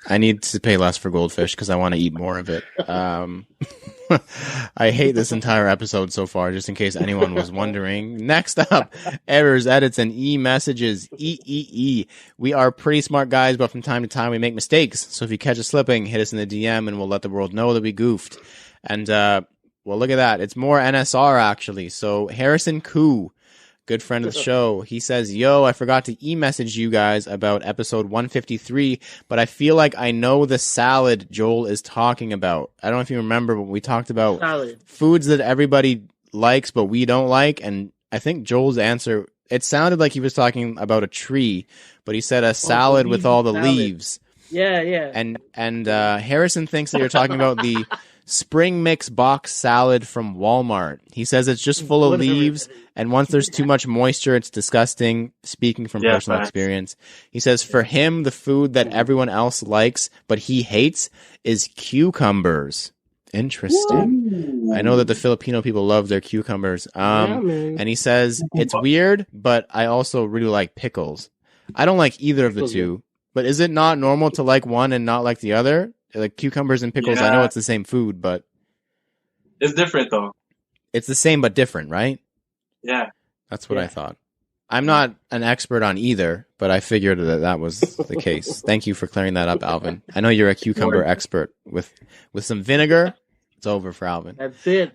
I need to pay less for goldfish because I want to eat more of it. I hate this entire episode so far, just in case anyone was wondering. Next up, errors, edits, and e-messages. We are pretty smart guys, but from time to time we make mistakes. So if you catch us slipping, hit us in the DM and we'll let the world know that we goofed. And, well, look at that. It's more NSR, actually. So Harrison Koo, good friend of the show, he says, yo, I forgot to e-message you guys about episode 153, but I feel like I know the salad Joel is talking about. I don't know if you remember, but we talked about foods that everybody likes, but we don't like. And I think Joel's answer, it sounded like he was talking about a tree, but he said a salad with all the leaves. Yeah. And Harrison thinks that you're talking about spring mix box salad from Walmart. He says it's just full of leaves, and once there's too much moisture, it's disgusting. Speaking from personal experience. He says for him, the food that everyone else likes but he hates is cucumbers. Interesting. I know that the Filipino people love their cucumbers. And he says it's weird, but I also really like pickles. I don't like either of the two. But is it not normal to like one and not like the other? Like cucumbers and pickles, I know it's the same food, but it's different though. It's the same but different, right? Yeah. That's what I thought. I'm not an expert on either, but I figured that was the case. Thank you for clearing that up, Alvin. I know you're a cucumber expert. With some vinegar, it's over for Alvin. That's it.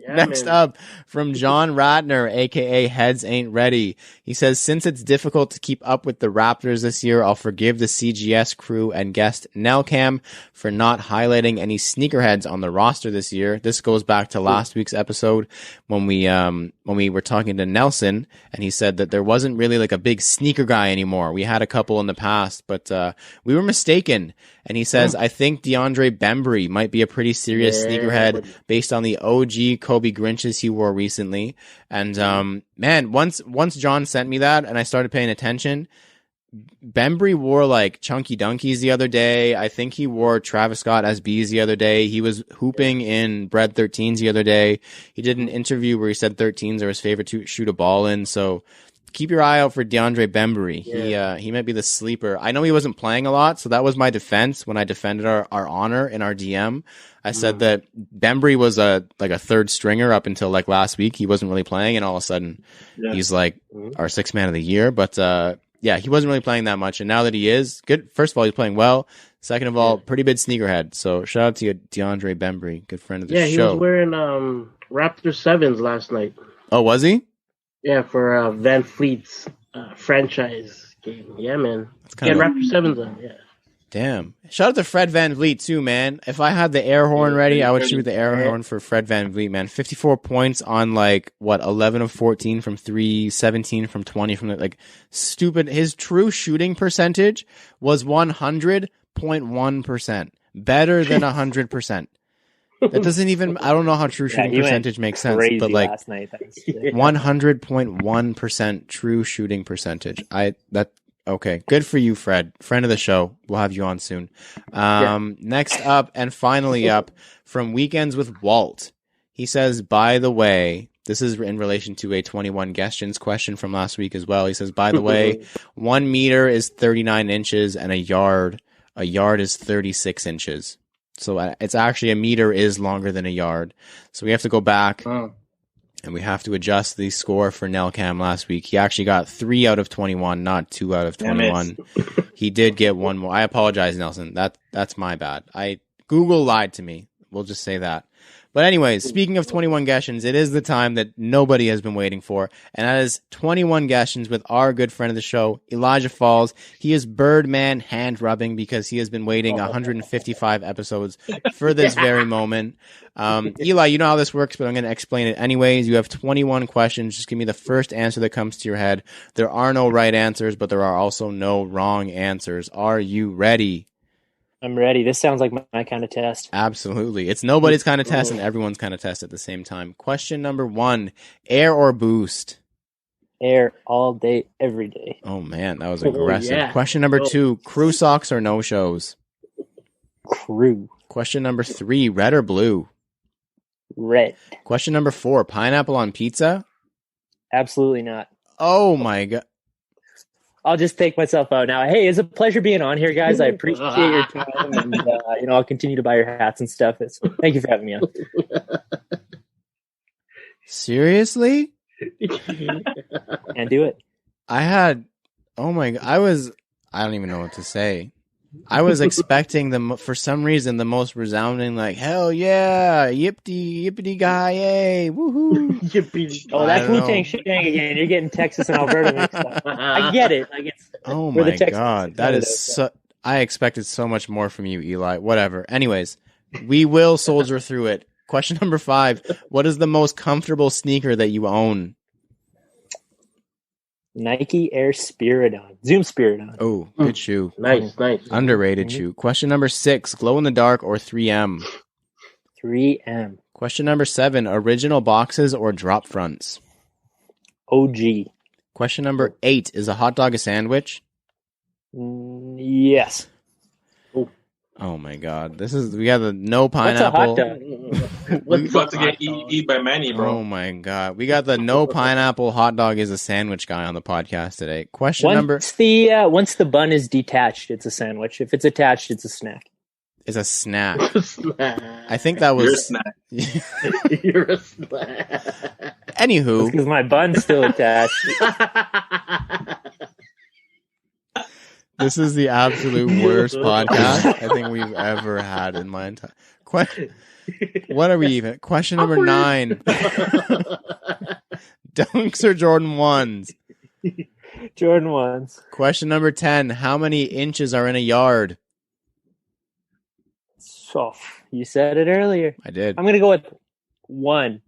Next up, from John Ratner, a.k.a. Heads Ain't Ready. He says, since it's difficult to keep up with the Raptors this year, I'll forgive the CGS crew and guest Nelcam for not highlighting any sneakerheads on the roster this year. This goes back to last week's episode when we were talking to Nelson, and he said that there wasn't really like a big sneaker guy anymore. We had a couple in the past, but we were mistaken. And he says, I think DeAndre Bembry might be a pretty serious sneakerhead based on the OG Kobe Grinches he wore recently. And man, once John sent me that and I started paying attention, Bembry wore like Chunky Dunkies the other day. I think he wore Travis Scott SBs the other day. He was hooping in Bread 13s the other day. He did an interview where he said 13s are his favorite to shoot a ball in. So keep your eye out for DeAndre Bembry. He might be the sleeper. I know he wasn't playing a lot, so that was my defense when I defended our honor in our DM. I said that Bembry was a third stringer up until like last week. He wasn't really playing, and all of a sudden he's like our sixth man of the year. But he wasn't really playing that much, and now that he is good, first of all, he's playing well. Second of all, pretty big sneakerhead. So shout out to you, DeAndre Bembry, good friend of the show. Yeah, he was wearing Raptor 7s last night. Oh, was he? Yeah, for Van Fleet's franchise game. Yeah, man. He had Raptor 7s on, Damn. Shout out to Fred Van Vliet, too, man. If I had the air horn ready, I would shoot the air horn for Fred Van Vliet, man. 54 points on, 11 of 14 from 3, 17 from 20 from, stupid. His true shooting percentage was 100.1%. Better than 100%. That doesn't even, I don't know how true shooting percentage makes sense, but last night, 100.1% true shooting percentage. Okay. Good for you, Fred. Friend of the show. We'll have you on soon. Next up and finally up from Weekends with Walt. He says, by the way, this is in relation to a 21 Questions question from last week as well. He says, by the way, 1 meter is 39 inches and a yard is 36 inches. So it's actually a meter is longer than a yard. So we have to go back and we have to adjust the score for Nelcam last week. He actually got 3 out of 21, not 2 out of 21. He did get one more. I apologize, Nelson. That's my bad. Google lied to me. We'll just say that. But anyways, speaking of 21 Questions, it is the time that nobody has been waiting for. And that is 21 Questions with our good friend of the show, Elijah Falls. He is Birdman hand rubbing because he has been waiting 155 episodes for this very moment. Eli, you know how this works, but I'm going to explain it anyways. You have 21 questions. Just give me the first answer that comes to your head. There are no right answers, but there are also no wrong answers. Are you ready? I'm ready. This sounds like my kind of test. Absolutely. It's nobody's kind of test and everyone's kind of test at the same time. Question number 1, air or boost? Air all day, every day. Oh, man, that was aggressive. Question number 2, crew socks or no-shows? Crew. Question number 3, red or blue? Red. Question number 4, pineapple on pizza? Absolutely not. Oh, my God. I'll just take myself out now. Hey, it's a pleasure being on here, guys. I appreciate your time, and I'll continue to buy your hats and stuff. Thank you for having me on. Seriously? Can't do it. Oh my God, I don't even know what to say. I was expecting for some reason, the most resounding, hell yeah, yippity guy, yay, woohoo. Yippee. Oh, that's Wu-Tang Shang again. You're getting Texas and Alberta mixed up. I get it. Oh my God, that is I expected so much more from you, Eli. Whatever. Anyways, we will soldier through it. Question number 5, what is the most comfortable sneaker that you own? Nike Air Spiridon. Zoom Spiridon. Oh, good shoe. Nice. Underrated shoe. Question number 6, glow in the dark or 3M? 3M. Question number 7, original boxes or drop fronts? OG. Question number 8, is a hot dog a sandwich? Yes. Oh my God! We got the no pineapple. What's a hot dog? We're about to get eat by Manny, bro. Oh my God! We got the no pineapple hot dog is a sandwich guy on the podcast today. Question number. Once the bun is detached, it's a sandwich. If it's attached, it's a snack. Is a snack. I think that was. You're a snack. You're a snack. Anywho, because my bun's still attached. This is the absolute worst podcast I think we've ever had in my entire. What are we even? Question number 9. Dunks or Jordan 1s? Jordan 1s. Question number 10. How many inches are in a yard? So, you said it earlier. I did. I'm going to go with 1.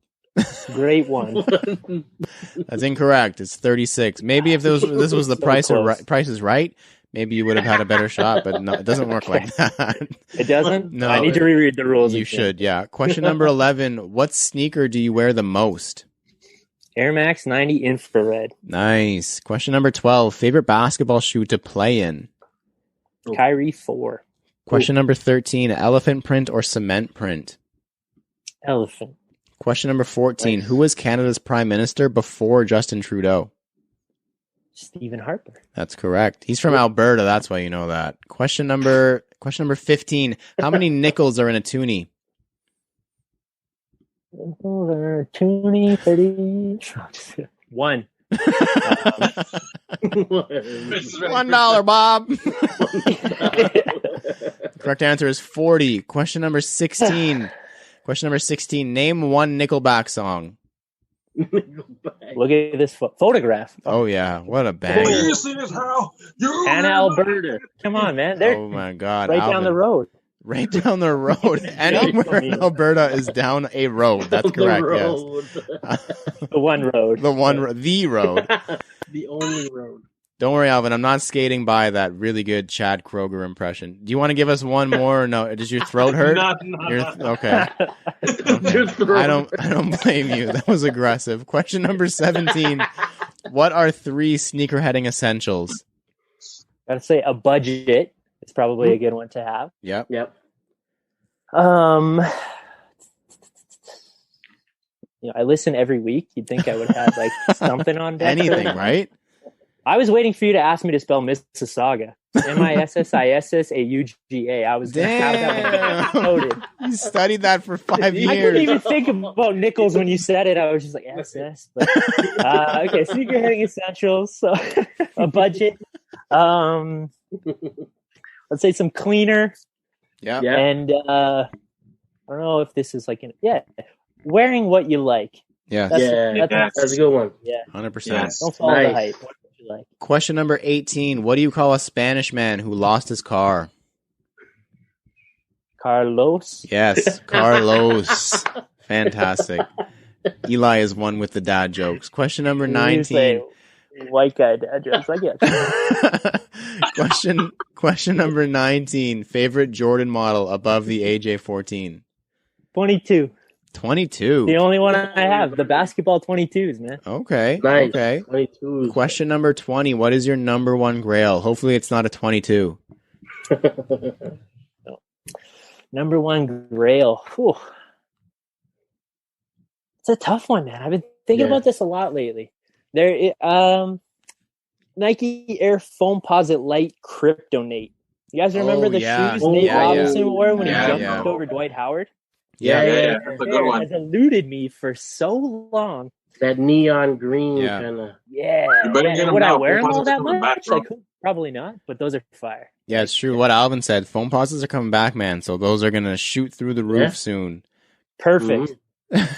Great one. That's incorrect. It's 36. Maybe if this was the Price is Right, maybe you would have had a better shot, but no, it doesn't work like that. It doesn't? No. I need to reread the rules. You should, yeah. Question number 11. What sneaker do you wear the most? Air Max 90 infrared. Nice. Question number 12. Favorite basketball shoe to play in? Kyrie 4. Question number 13. Elephant print or cement print? Elephant. Question number 14. Who was Canada's prime minister before Justin Trudeau? Stephen Harper. That's correct. He's from Alberta. That's why you know that. Question number 15. How many nickels are in a toonie? Toonie, 30. 1. $1, Bob. Correct answer is 40. Question number 16. Name one Nickelback song. Look at this photograph. Oh yeah, what a bang! Anna, Alberta. Come on, man. They're oh my God, right down the road. Right down the road. Anywhere in Alberta is down a road. That's correct. Yes. The one road. The road. The only road. Don't worry, Alvin. I'm not skating by that really good Chad Kroger impression. Do you want to give us one more? Or no? Does your throat hurt? Okay. I don't blame you. That was aggressive. Question number 17. What are 3 sneakerheading essentials? Gotta say a budget. It's probably a good one to have. Yep. I listen every week. You'd think I would have like something on deck. Anything, right? I was waiting for you to ask me to spell Mississauga. Mississauga. I was going to have that one loaded. You studied that for 5 years. I couldn't even think about nickels when you said it. I was just like, SS. But, okay, sneaker-hitting essentials. So a budget. Let's say some cleaner. Yeah. And I don't know if this is like, wearing what you like. Yeah. That's a good one. Yeah. 100%. Yes. Don't follow the hype. Like. Question number 18. What do you call a Spanish man who lost his car? Carlos? Yes, Carlos. Fantastic. Eli is one with the dad jokes. Question number 19. White guy dad jokes. I get Question number 19. Favorite Jordan model above the AJ14? 22. 22. The only one I have. The basketball 22s, man. Okay. Nice. Okay. 22. Question number 20. What is your number one grail? Hopefully it's not a 22. No. Number one grail. Whew. It's a tough one, man. I've been thinking about this a lot lately. There, Nike Air Foamposite Light Kryptonate. You guys remember the shoes Nate Robinson wore when he jumped over Dwight Howard? Yeah. That's a good one. Has eluded me for so long. That neon green kind of. Yeah. Would I wear them all that much? Probably not, but those are fire. Yeah, it's true. What Alvin said. Foamposites are coming back, man. So those are going to shoot through the roof soon. Perfect. That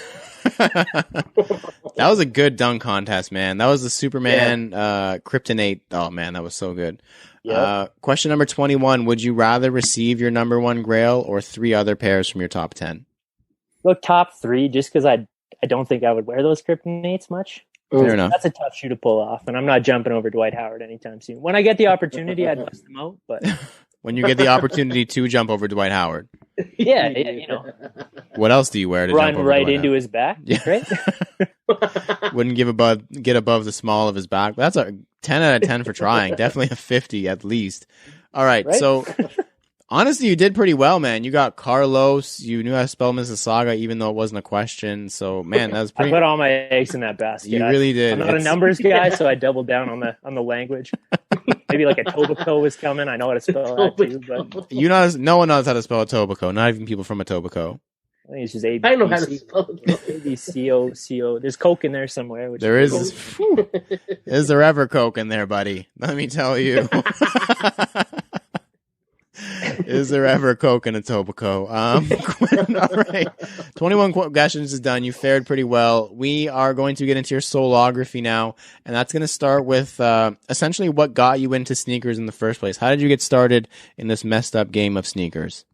was a good dunk contest, man. That was the Superman Kryptonate. Oh, man, that was so good. Yep. Question number 21. Would you rather receive your number one grail or 3 other pairs from your top 10? Look, top 3, just because I don't think I would wear those Kryptonates much. Fair enough. That's a tough shoe to pull off, and I'm not jumping over Dwight Howard anytime soon. When I get the opportunity, I'd bust them out. But when you get the opportunity to jump over Dwight Howard, yeah, What else do you wear to run jump over right the into his back? Yeah. Right? Wouldn't get above the small of his back. That's a 10 out of 10 for trying. Definitely a 50 at least. All right. So honestly, you did pretty well, man. You got Carlos. You knew how to spell Mississauga, even though it wasn't a question. So, man, that was pretty. I put all my eggs in that basket. You really did. I'm not a numbers guy, so I doubled down on the language. Maybe like a Etobicoke was coming. I know how to spell that too, but no one knows how to spell Etobicoke. Not even people from Etobicoke. I think it's just A. I know how to spell A-B-C-O-C-O. There's Coke in there somewhere. There is. Is there ever Coke in there, buddy? Let me tell you. Is there ever Coke in Etobicoke? All right. 21 questions is done. You fared pretty well. We are going to get into your soulography now, and that's going to start with essentially what got you into sneakers in the first place. How did you get started in this messed up game of sneakers?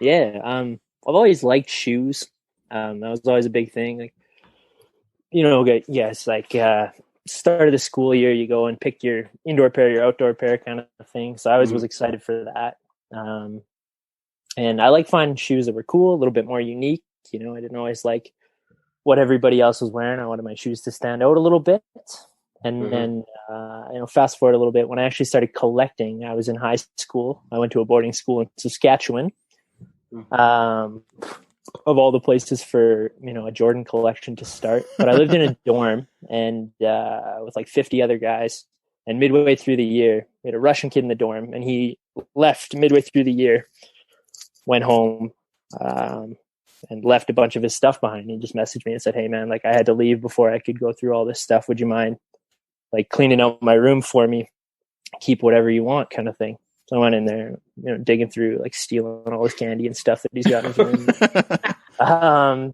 Yeah, I've always liked shoes. That was always a big thing. Like, start of the school year, you go and pick your indoor pair, your outdoor pair kind of thing. So I always was excited for that. And I like finding shoes that were cool, a little bit more unique. I didn't always like what everybody else was wearing. I wanted my shoes to stand out a little bit. And then, fast forward a little bit, when I actually started collecting, I was in high school. I went to a boarding school in Saskatchewan. Of all the places for, a Jordan collection to start. But I lived in a dorm and with like 50 other guys. And midway through the year, we had a Russian kid in the dorm, and he left midway through the year, went home, and left a bunch of his stuff behind. He just messaged me and said, "Hey man, like I had to leave before I could go through all this stuff. Would you mind like cleaning out my room for me? Keep whatever you want," kind of thing. So I went in there, digging through, like stealing all his candy and stuff that he's got in his room.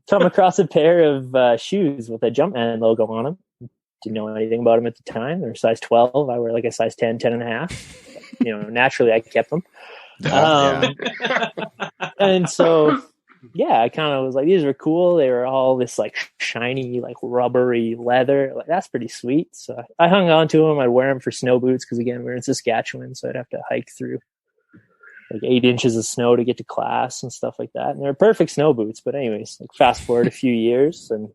Come across a pair of shoes with a Jumpman logo on them. Didn't know anything about them at the time. They're size 12. I wear like a size 10, 10 and a half. Naturally I kept them. And so, I kind of was like, these were cool. They were all this like shiny, like rubbery leather. Like that's pretty sweet. So I hung on to them. I'd wear them for snow boots because again, we're in Saskatchewan, so I'd have to hike through like 8 inches of snow to get to class and stuff like that. And they're perfect snow boots. But anyways, like fast forward a few years, and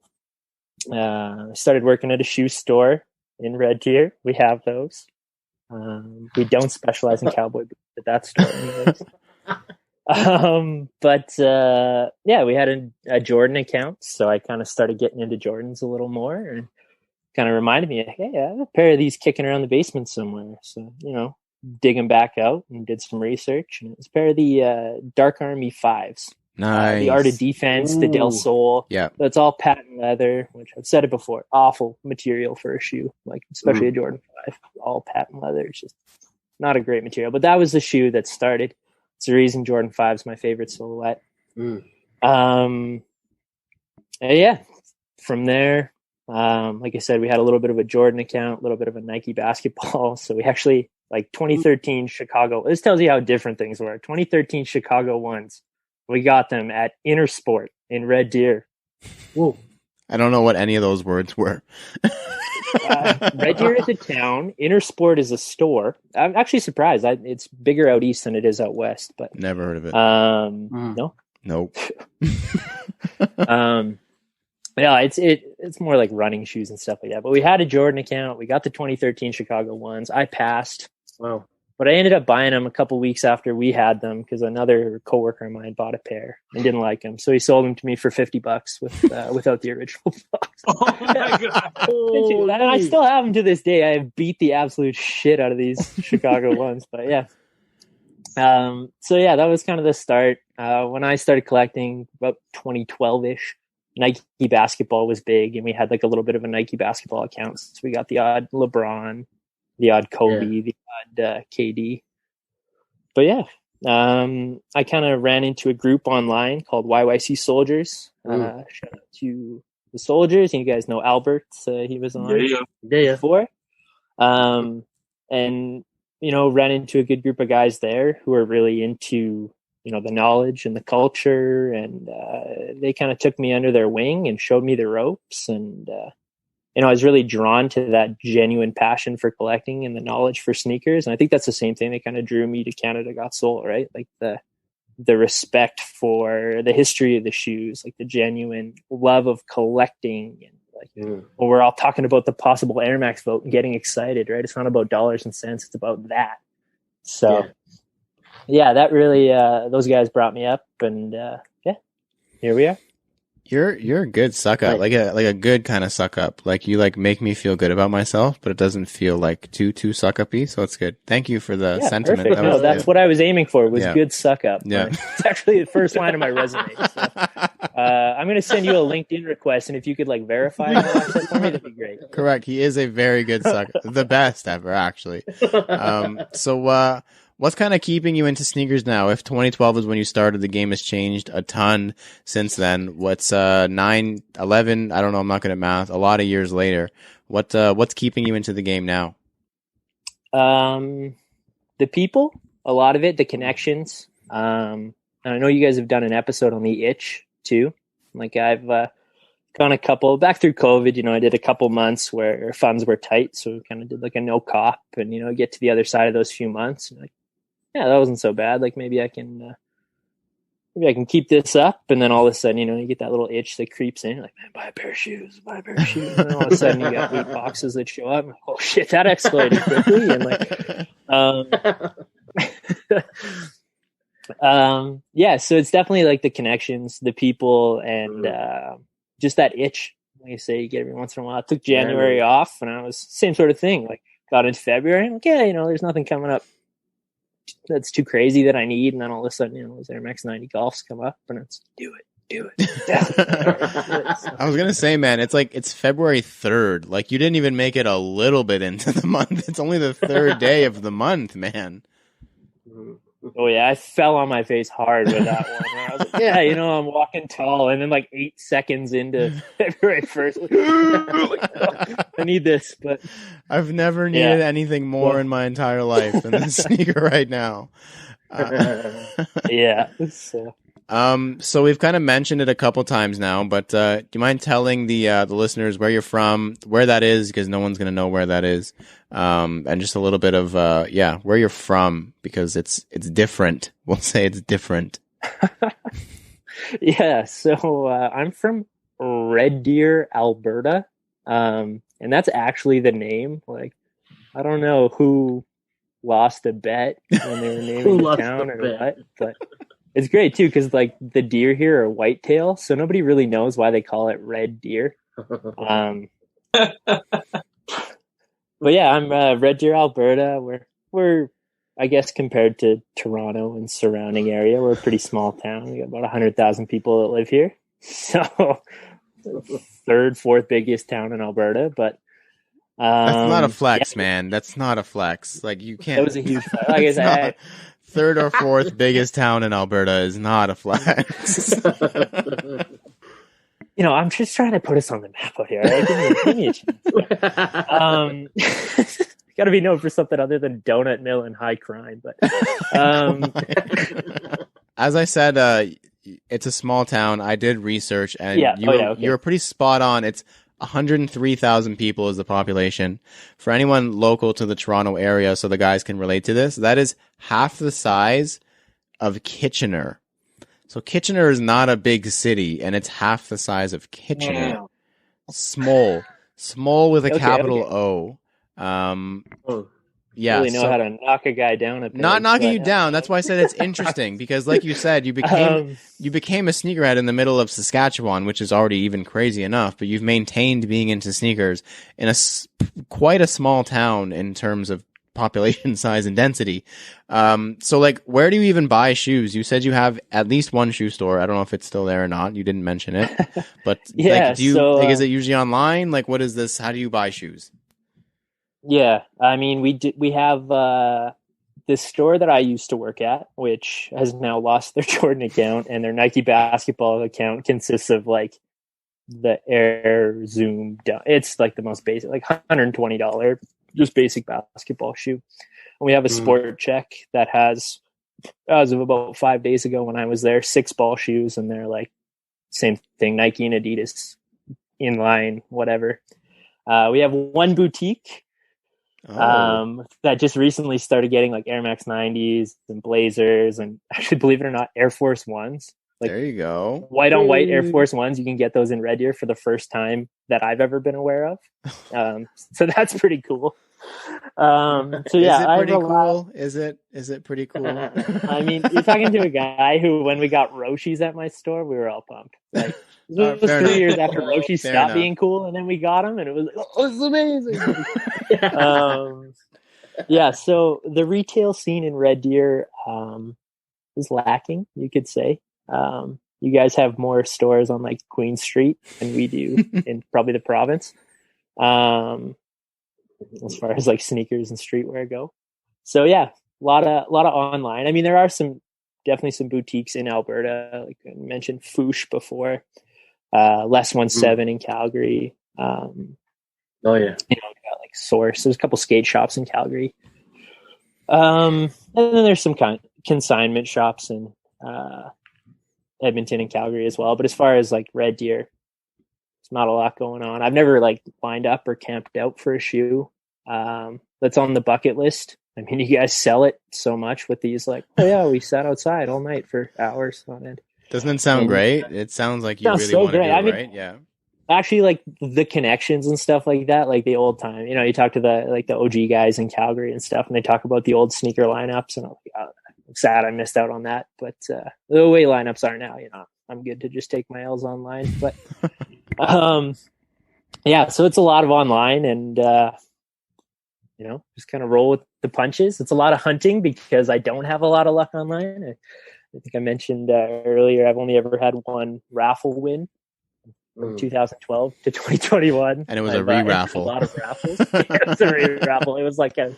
I started working at a shoe store in Red Deer. We have those. We don't specialize in cowboy boots at that store anyways. We had a Jordan account, so I kind of started getting into Jordans a little more, and kind of reminded me, hey, I have a pair of these kicking around the basement somewhere. So, digging back out and did some research, and it was a pair of the Dark Army 5s. Nice. The Art of Defense, the Del Sol. Yeah. So it's all patent leather, which I've said it before, awful material for a shoe, like especially a Jordan 5, all patent leather. It's just not a great material. But that was the shoe that started. It's the reason Jordan 5 is my favorite silhouette. From there, like I said, we had a little bit of a Jordan account, a little bit of a Nike basketball. So we actually, like 2013 Chicago, this tells you how different things were. 2013 Chicago ones, we got them at Intersport in Red Deer. Whoa. I don't know what any of those words were. Red Deer is a town. Intersport is a store. I'm actually surprised. It's bigger out east than it is out west. But never heard of it. No. Nope. It's more like running shoes and stuff like that. But we had a Jordan account. We got the 2013 Chicago ones. I passed. Wow. But I ended up buying them a couple weeks after we had them because another coworker of mine bought a pair and didn't like them. So he sold them to me for $50 without the original box. Oh my God. And I still have them to this day. I have beat the absolute shit out of these Chicago ones. But yeah. That was kind of the start. When I started collecting about 2012-ish, Nike basketball was big, and we had like a little bit of a Nike basketball account. So we got the odd LeBron, the odd Kobe, the odd KD. But I kind of ran into a group online called YYC Soldiers. Shout out to the Soldiers. And you guys know Albert. He was on before. And, ran into a good group of guys there who are really into, the knowledge and the culture. And they kind of took me under their wing and showed me the ropes. And, I was really drawn to that genuine passion for collecting and the knowledge for sneakers. And I think that's the same thing that kind of drew me to Canada Got Soul, right? Like the the respect for the history of the shoes, like the genuine love of collecting, and like when we're all talking about the possible Air Max vote and getting excited, right? It's not about dollars and cents; it's about that. So, yeah, that really those guys brought me up, and here we are. You're a good suck up, like a good kind of suck up. Like you like make me feel good about myself, but it doesn't feel like too suck uppy. So it's good. Thank you for the sentiment. Perfect. That's what I was aiming for. Was good suck up. Yeah, it's actually the first line of my resume. So, I'm going to send you a LinkedIn request, and if you could like verify that for me, that'd be great. Correct. He is a very good suck, the best ever, actually. So what's kind of keeping you into sneakers now? If 2012 is when you started, the game has changed a ton since then. What's 9, 11? I don't know. I'm not good at math. A lot of years later, what's keeping you into the game now? The people, a lot of it, the connections. And I know you guys have done an episode on the itch too. Like I've gone a couple back through COVID. I did a couple months where funds were tight, so we kind of did like a no cop, and get to the other side of those few months. And like, yeah, that wasn't so bad. Like maybe I can keep this up. And then all of a sudden, you get that little itch that creeps in. You're like, man, buy a pair of shoes. And then all of a sudden you got loot boxes that show up. Oh shit, that escalated quickly. And like, yeah, so it's definitely like the connections, the people, and just that itch. Like you say, you get every once in a while. I took January off, and I was same sort of thing. Like got into February, I'm like, yeah, there's nothing coming up that's too crazy that I need, and then all of a sudden, those Air Max 90 Golfs come up, and it's do it. I was gonna say, man, it's February 3rd. Like you didn't even make it a little bit into the month. It's only the 3rd day of the month, man. Oh yeah, I fell on my face hard with that one. I was like, I'm walking tall, and then like 8 seconds into February 1st, I need this. But I've never needed anything more in my entire life than this sneaker right now. So we've kind of mentioned it a couple times now, but do you mind telling the listeners where you're from, where that is, because no one's going to know where that is, and just a little bit of where you're from, because it's different. We'll say it's different. So I'm from Red Deer, Alberta, and that's actually the name. Like, I don't know who lost a bet when they were naming the town or what, but it's great too, because like the deer here are whitetail, so nobody really knows why they call it Red Deer. But yeah, I'm Red Deer, Alberta. We're I guess compared to Toronto and surrounding area, we're a pretty small town. We got about 100,000 people that live here, so third, fourth biggest town in Alberta. But that's not a flex, man. That's not a flex. Like you can't. That was a huge flex. Like I said, third or fourth biggest town in Alberta is not a flex. I'm just trying to put us on the map out here. Right? Give me a chance. Got to be known for something other than donut mill and high crime. But as I said, it's a small town. I did research, and you were pretty spot on. It's 103,000 people is the population. For anyone local to the Toronto area, so the guys can relate to this, that is half the size of Kitchener. So Kitchener is not a big city, and it's half the size of Kitchener. Wow. Small with a capital O. Really know how to knock a guy down. Not knocking you down. That's why I said it's interesting, because like you said, you became a sneakerhead in the middle of Saskatchewan, which is already even crazy enough, but you've maintained being into sneakers in quite a small town in terms of population size and density. So like, where do you even buy shoes? You said you have at least one shoe store. I don't know if it's still there or not. You didn't mention it, but is it usually online? Like, what is this? How do you buy shoes? Yeah, I mean, we have this store that I used to work at, which has now lost their Jordan account, and their Nike basketball account consists of like the Air Zoom. It's like the most basic, like $120, just basic basketball shoe. And we have a Sport Check that has, as of about 5 days ago when I was there, 6 ball shoes, and they're like same thing, Nike and Adidas inline, whatever. We have one boutique That just recently started getting like Air Max 90s and Blazers, and actually, believe it or not, Air Force Ones. Like, there you go. White on white Air Force Ones. You can get those in Red Deer for the first time that I've ever been aware of. So that's pretty cool. So yeah, is it pretty cool? Is it pretty cool? I mean, you're talking to a guy who, when we got Roshis at my store, we were all pumped. Like, it was 3 years after Roshi stopped being cool, and then we got them, and it was like, oh, this is amazing. Yeah, so the retail scene in Red Deer is lacking, you could say. You guys have more stores on like Queen Street than we do in probably the province, as far as like sneakers and streetwear go. So yeah, a lot of online. I mean, there are definitely some boutiques in Alberta, like I mentioned Foosh before, Less 17 in Calgary. Oh yeah, got like Source. There's a couple skate shops in Calgary. And then there's some consignment shops in Edmonton and Calgary as well. But as far as like Red Deer, there's not a lot going on. I've never like lined up or camped out for a shoe. That's on the bucket list. I mean, you guys sell it so much with these, like, oh yeah, we sat outside all night for hours on end. Doesn't it sound great? It sounds like you really want to do it, right? Yeah. Actually, like the connections and stuff like that, like the old time, you talk to the OG guys in Calgary and stuff, and they talk about the old sneaker lineups, and I'm like, oh, I'm sad I missed out on that. But the way lineups are now, I'm good to just take my L's online. But yeah, so it's a lot of online, and just kind of roll with the punches. It's a lot of hunting because I don't have a lot of luck online. I think I mentioned earlier, I've only ever had one raffle win from 2012 to 2021. And it was a re-raffle. A lot of raffles. Yeah, it was a re-raffle. It was like a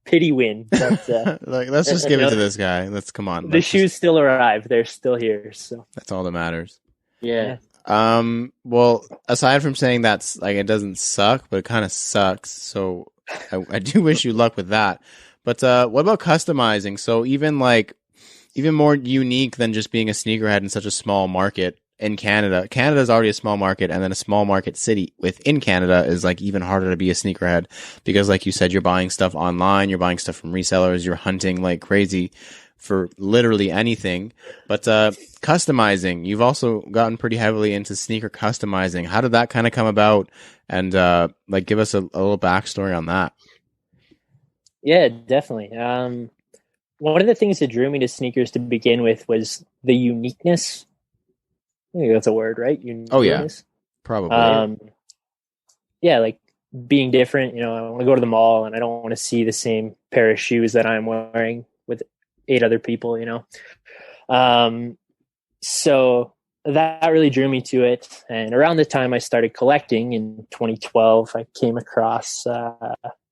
pity win. But, like, let's just give it to this guy. Come on. The shoes still arrive. They're still here. So that's all that matters. Yeah. Well, aside from saying that's like, it doesn't suck, but it kind of sucks. So I do wish you luck with that. But what about customizing? So even more unique than just being a sneakerhead in such a small market in Canada. Canada is already a small market, and then a small market city within Canada is like even harder to be a sneakerhead because, like you said, you're buying stuff online, you're buying stuff from resellers, you're hunting like crazy for literally anything. But customizing, you've also gotten pretty heavily into sneaker customizing. How did that kind of come about? And like, give us a little backstory on that. Yeah, definitely. One of the things that drew me to sneakers to begin with was the uniqueness. I think that's a word, right? Uniqueness. Oh yeah, probably. Yeah, like being different. I want to go to the mall and I don't want to see the same pair of shoes that I'm wearing with 8 other people. So that really drew me to it. And around the time I started collecting in 2012, I came across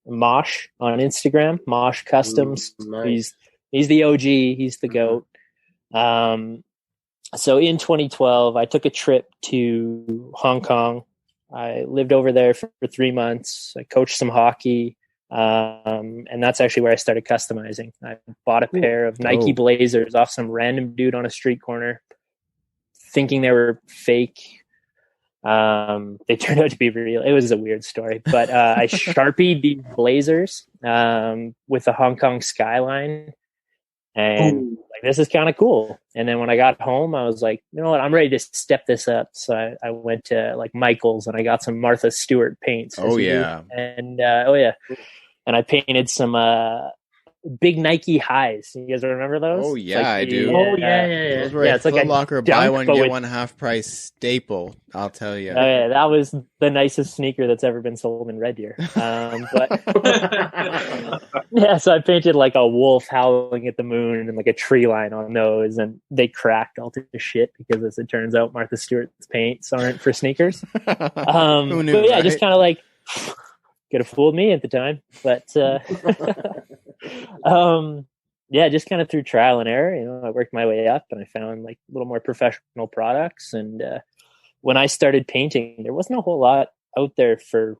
Mosh on Instagram. Mosh Customs. Nice. He's the OG. He's the GOAT. So in 2012, I took a trip to Hong Kong. I lived over there for 3 months. I coached some hockey. And that's actually where I started customizing. I bought a pair of Nike Blazers off some random dude on a street corner, thinking they were fake. They turned out to be real. It was a weird story, but I Sharpied these Blazers with the Hong Kong skyline. And like, this is kind of cool. And then when I got home, I was like, you know what? I'm ready to step this up. So I went to like Michael's and I got some Martha Stewart paints. Oh yeah. And and I painted some big Nike highs. You guys remember those? Oh yeah, like I do. Yeah. Those were it's like Foot Locker buy one get one half price staple. I'll tell you. Oh yeah, that was the nicest sneaker that's ever been sold in Red Deer. But yeah, so I painted like a wolf howling at the moon and like a tree line on those, and they cracked all to shit because, as it turns out, Martha Stewart's paints aren't for sneakers. Who knew, but yeah, right? just kind of like. Could have fooled me at the time, but yeah, just kind of through trial and error, I worked my way up and I found like a little more professional products. And when I started painting, there wasn't a whole lot out there for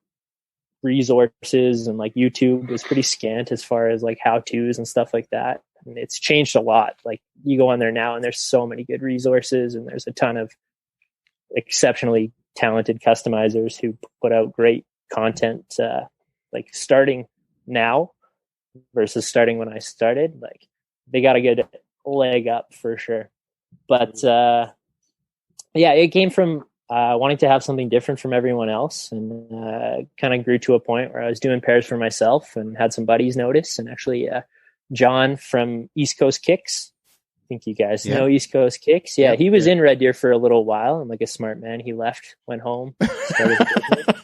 resources, and like YouTube was pretty scant as far as like how-tos and stuff like that. And it's changed a lot. Like you go on there now and there's so many good resources, and there's a ton of exceptionally talented customizers who put out great content, like starting now versus starting when I started, like they got a good leg up for sure. But yeah, it came from wanting to have something different from everyone else, and kind of grew to a point where I was doing pairs for myself and had some buddies notice. And actually, John from East Coast Kicks, I think you guys know East Coast Kicks. Yeah, he was in Red Deer for a little while, and like a smart man, he left, went home, started a business.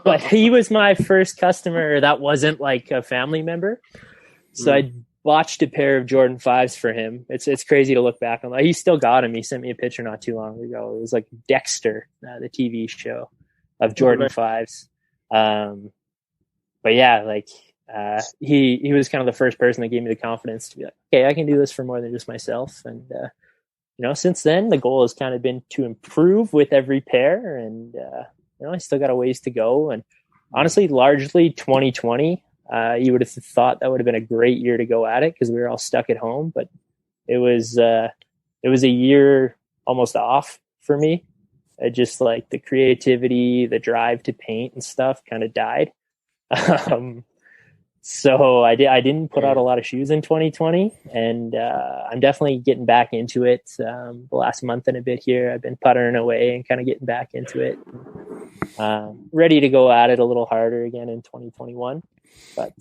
But he was my first customer that wasn't like a family member. So I botched a pair of Jordan 5s for him. It's crazy to look back on. He still got them. He sent me a picture not too long ago. It was like Dexter, the TV show of Jordan 5s. But yeah, like he was kind of the first person that gave me the confidence to be like, okay, I can do this for more than just myself. And since then the goal has kind of been to improve with every pair, and I still got a ways to go. And honestly, largely 2020. You would have thought that would have been a great year to go at it because we were all stuck at home, but it was a year almost off for me. Just like the creativity, the drive to paint and stuff kind of died. So I didn't put out a lot of shoes in 2020, and I'm definitely getting back into it. The last month and a bit here, I've been puttering away and kind of getting back into it. Ready to go at it a little harder again in 2021. But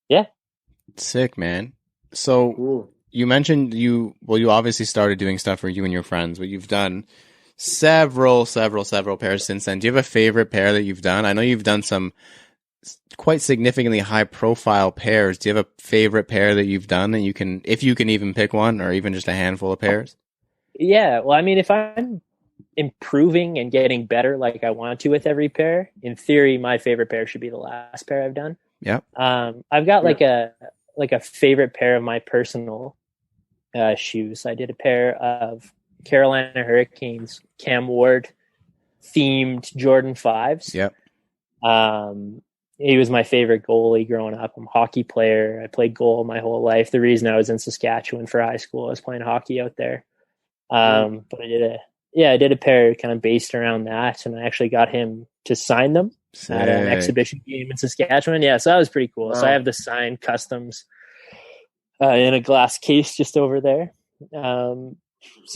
yeah, sick, man. So cool. You mentioned you obviously started doing stuff for you and your friends, but you've done several pairs since then. Do you have a favorite pair that you've done? I know you've done some quite significantly high profile pairs. Do you have a favorite pair that you've done that if you can even pick one, or even just a handful of pairs? Yeah, well, I mean, if I'm improving and getting better like I want to with every pair, in theory my favorite pair should be the last pair I've done. Yeah. I've got like a favorite pair of my personal shoes. I did a pair of Carolina Hurricanes Cam Ward themed Jordan 5s. Yep. He was my favorite goalie growing up. I'm a hockey player. I played goal my whole life. The reason I was in Saskatchewan for high school, I was playing hockey out there. But I did a pair kind of based around that, and I actually got him to sign them at an exhibition game in Saskatchewan. Yeah, so that was pretty cool. Wow. So I have the signed customs in a glass case just over there. So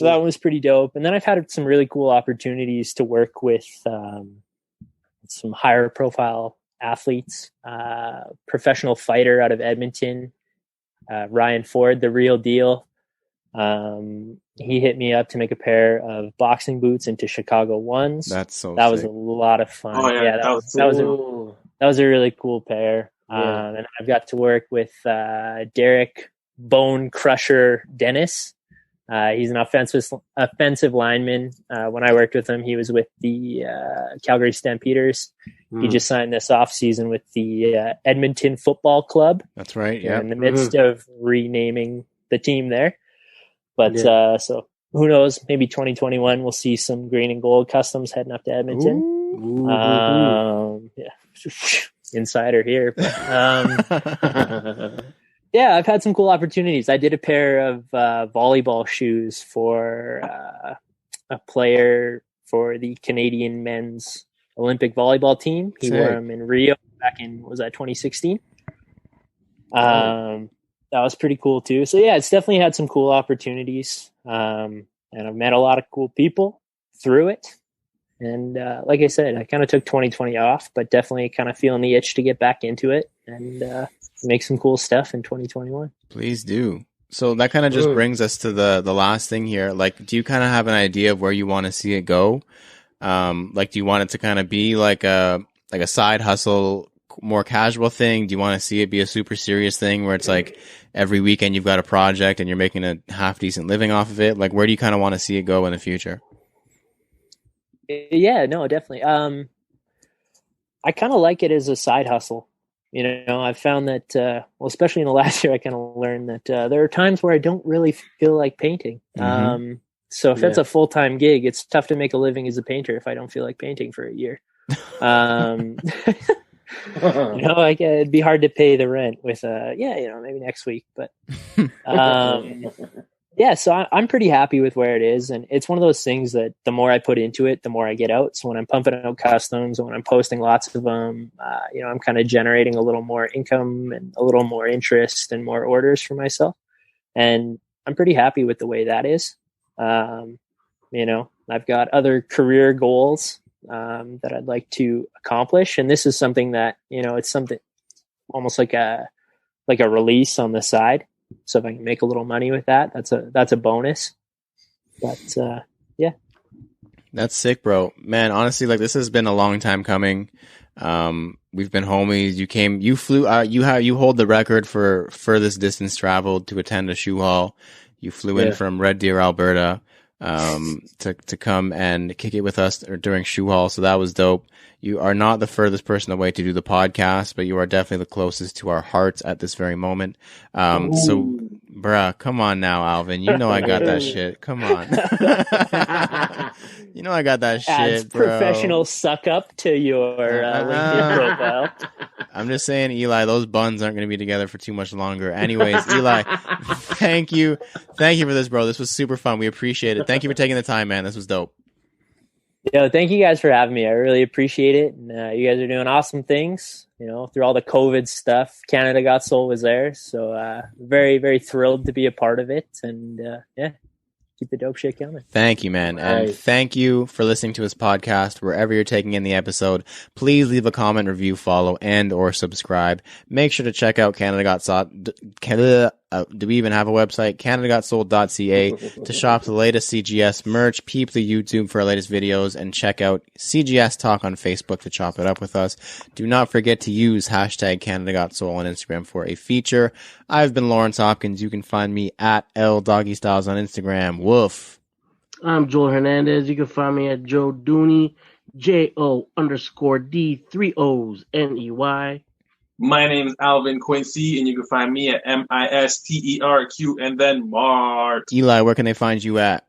that was pretty dope. And then I've had some really cool opportunities to work with some higher profile athletes, professional fighter out of Edmonton, Ryan Ford, the real deal. He hit me up to make a pair of boxing boots into Chicago 1s. That sick. Was a lot of fun. Oh, yeah, that was a really cool pair. Yeah. And I've got to work with Derek Bone Crusher Dennis. He's an offensive lineman. When I worked with him, he was with the Calgary Stampeders. He just signed this off season with the Edmonton Football Club. That's right. Yeah. In the midst of renaming the team there. But so who knows? Maybe 2021 we'll see some green and gold customs heading up to Edmonton. Yeah, insider here. But, yeah, I've had some cool opportunities. I did a pair of volleyball shoes for a player for the Canadian men's Olympic volleyball team. He wore them in Rio back in 2016. That was pretty cool too. So yeah, it's definitely had some cool opportunities. And I've met a lot of cool people through it. And like I said, I kind of took 2020 off, but definitely kind of feeling the itch to get back into it and make some cool stuff in 2021. Please do. So that kind of just brings us to the last thing here. Like, do you kind of have an idea of where you want to see it go? Like, do you want it to kind of be like a side hustle, more casual thing? Do you want to see it be a super serious thing where it's like every weekend you've got a project and you're making a half decent living off of it? Like, where do you kind of want to see it go in the future? Yeah, no, definitely. I kind of like it as a side hustle. I've found that, well, especially in the last year, I kind of learned that there are times where I don't really feel like painting. So if it's a full-time gig, it's tough to make a living as a painter if I don't feel like painting for a year. Like it'd be hard to pay the rent with maybe next week, but yeah, so I'm pretty happy with where it is. And it's one of those things that the more I put into it, the more I get out. So when I'm pumping out customs, when I'm posting lots of them, I'm kind of generating a little more income and a little more interest and more orders for myself. And I'm pretty happy with the way that is. I've got other career goals that I'd like to accomplish. And this is something that, it's something almost like a release on the side. So if I can make a little money with that, that's a bonus. But yeah, that's sick, bro. Man, honestly, like this has been a long time coming. We've been homies. You flew. You hold the record for furthest distance traveled to attend a shoe haul. You flew in from Red Deer, Alberta, to come and kick it with us during shoe haul. So that was dope. You are not the furthest person away to do the podcast, but you are definitely the closest to our hearts at this very moment. So, bruh, come on now, Alvin. You know I got that shit. Come on. You know I got that shit, adds bro. Professional suck up to your LinkedIn profile. I'm just saying, Eli, those buns aren't going to be together for too much longer. Anyways, Eli, thank you. Thank you for this, bro. This was super fun. We appreciate it. Thank you for taking the time, man. This was dope. Thank you guys for having me. I really appreciate it. And you guys are doing awesome things. Through all the COVID stuff, Canada Got Soul was there. So very, very thrilled to be a part of it. And keep the dope shit coming. Thank you, man. And thank you for listening to his podcast. Wherever you're taking in the episode, please leave a comment, review, follow, and or subscribe. Make sure to check out Canada Got Soul. Do we even have a website? CanadaGotSold.ca to shop the latest CGS merch, peep the YouTube for our latest videos, and check out CGS Talk on Facebook to chop it up with us. Do not forget to use hashtag CanadaGotSoul on Instagram for a feature. I've been Lawrence Hopkins. You can find me at LDoggyStyles on Instagram. Woof. I'm Joel Hernandez. You can find me at Joe Dooney, JO_D3OsNEY. My name is Alvin Quincy, and you can find me at MISTERQ and then Mart. Eli, where can they find you at?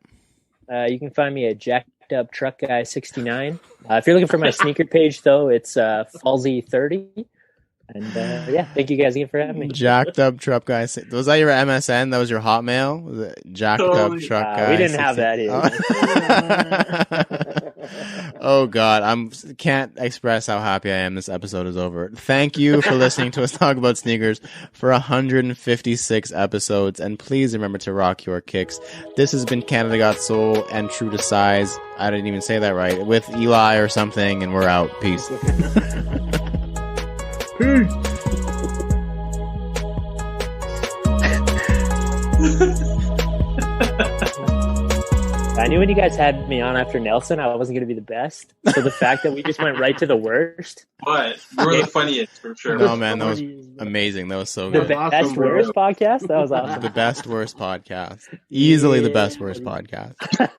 You can find me at Jacked Up Truck Guy 69. If you're looking for my sneaker page, though, it's Fallsy 30. And thank you guys again for having me. Jacked Up Truck Guy. Was that your MSN? That was your Hotmail? Was it Jacked Up Truck Guy? We didn't have that either. Oh God, can't express how happy I am this episode is over. Thank you for listening to us talk about sneakers for 156 episodes, and please remember to rock your kicks. This has been Canada Got Soul and True to Size. I didn't even say that right. With Eli or something, and we're out. Peace. Peace. I knew when you guys had me on after Nelson, I wasn't going to be the best. So the fact that we just went right to the worst. But you were the funniest, for sure. No, man, that was amazing. That was so good. The best worst podcast? That was awesome. The best worst podcast. Easily the best worst podcast.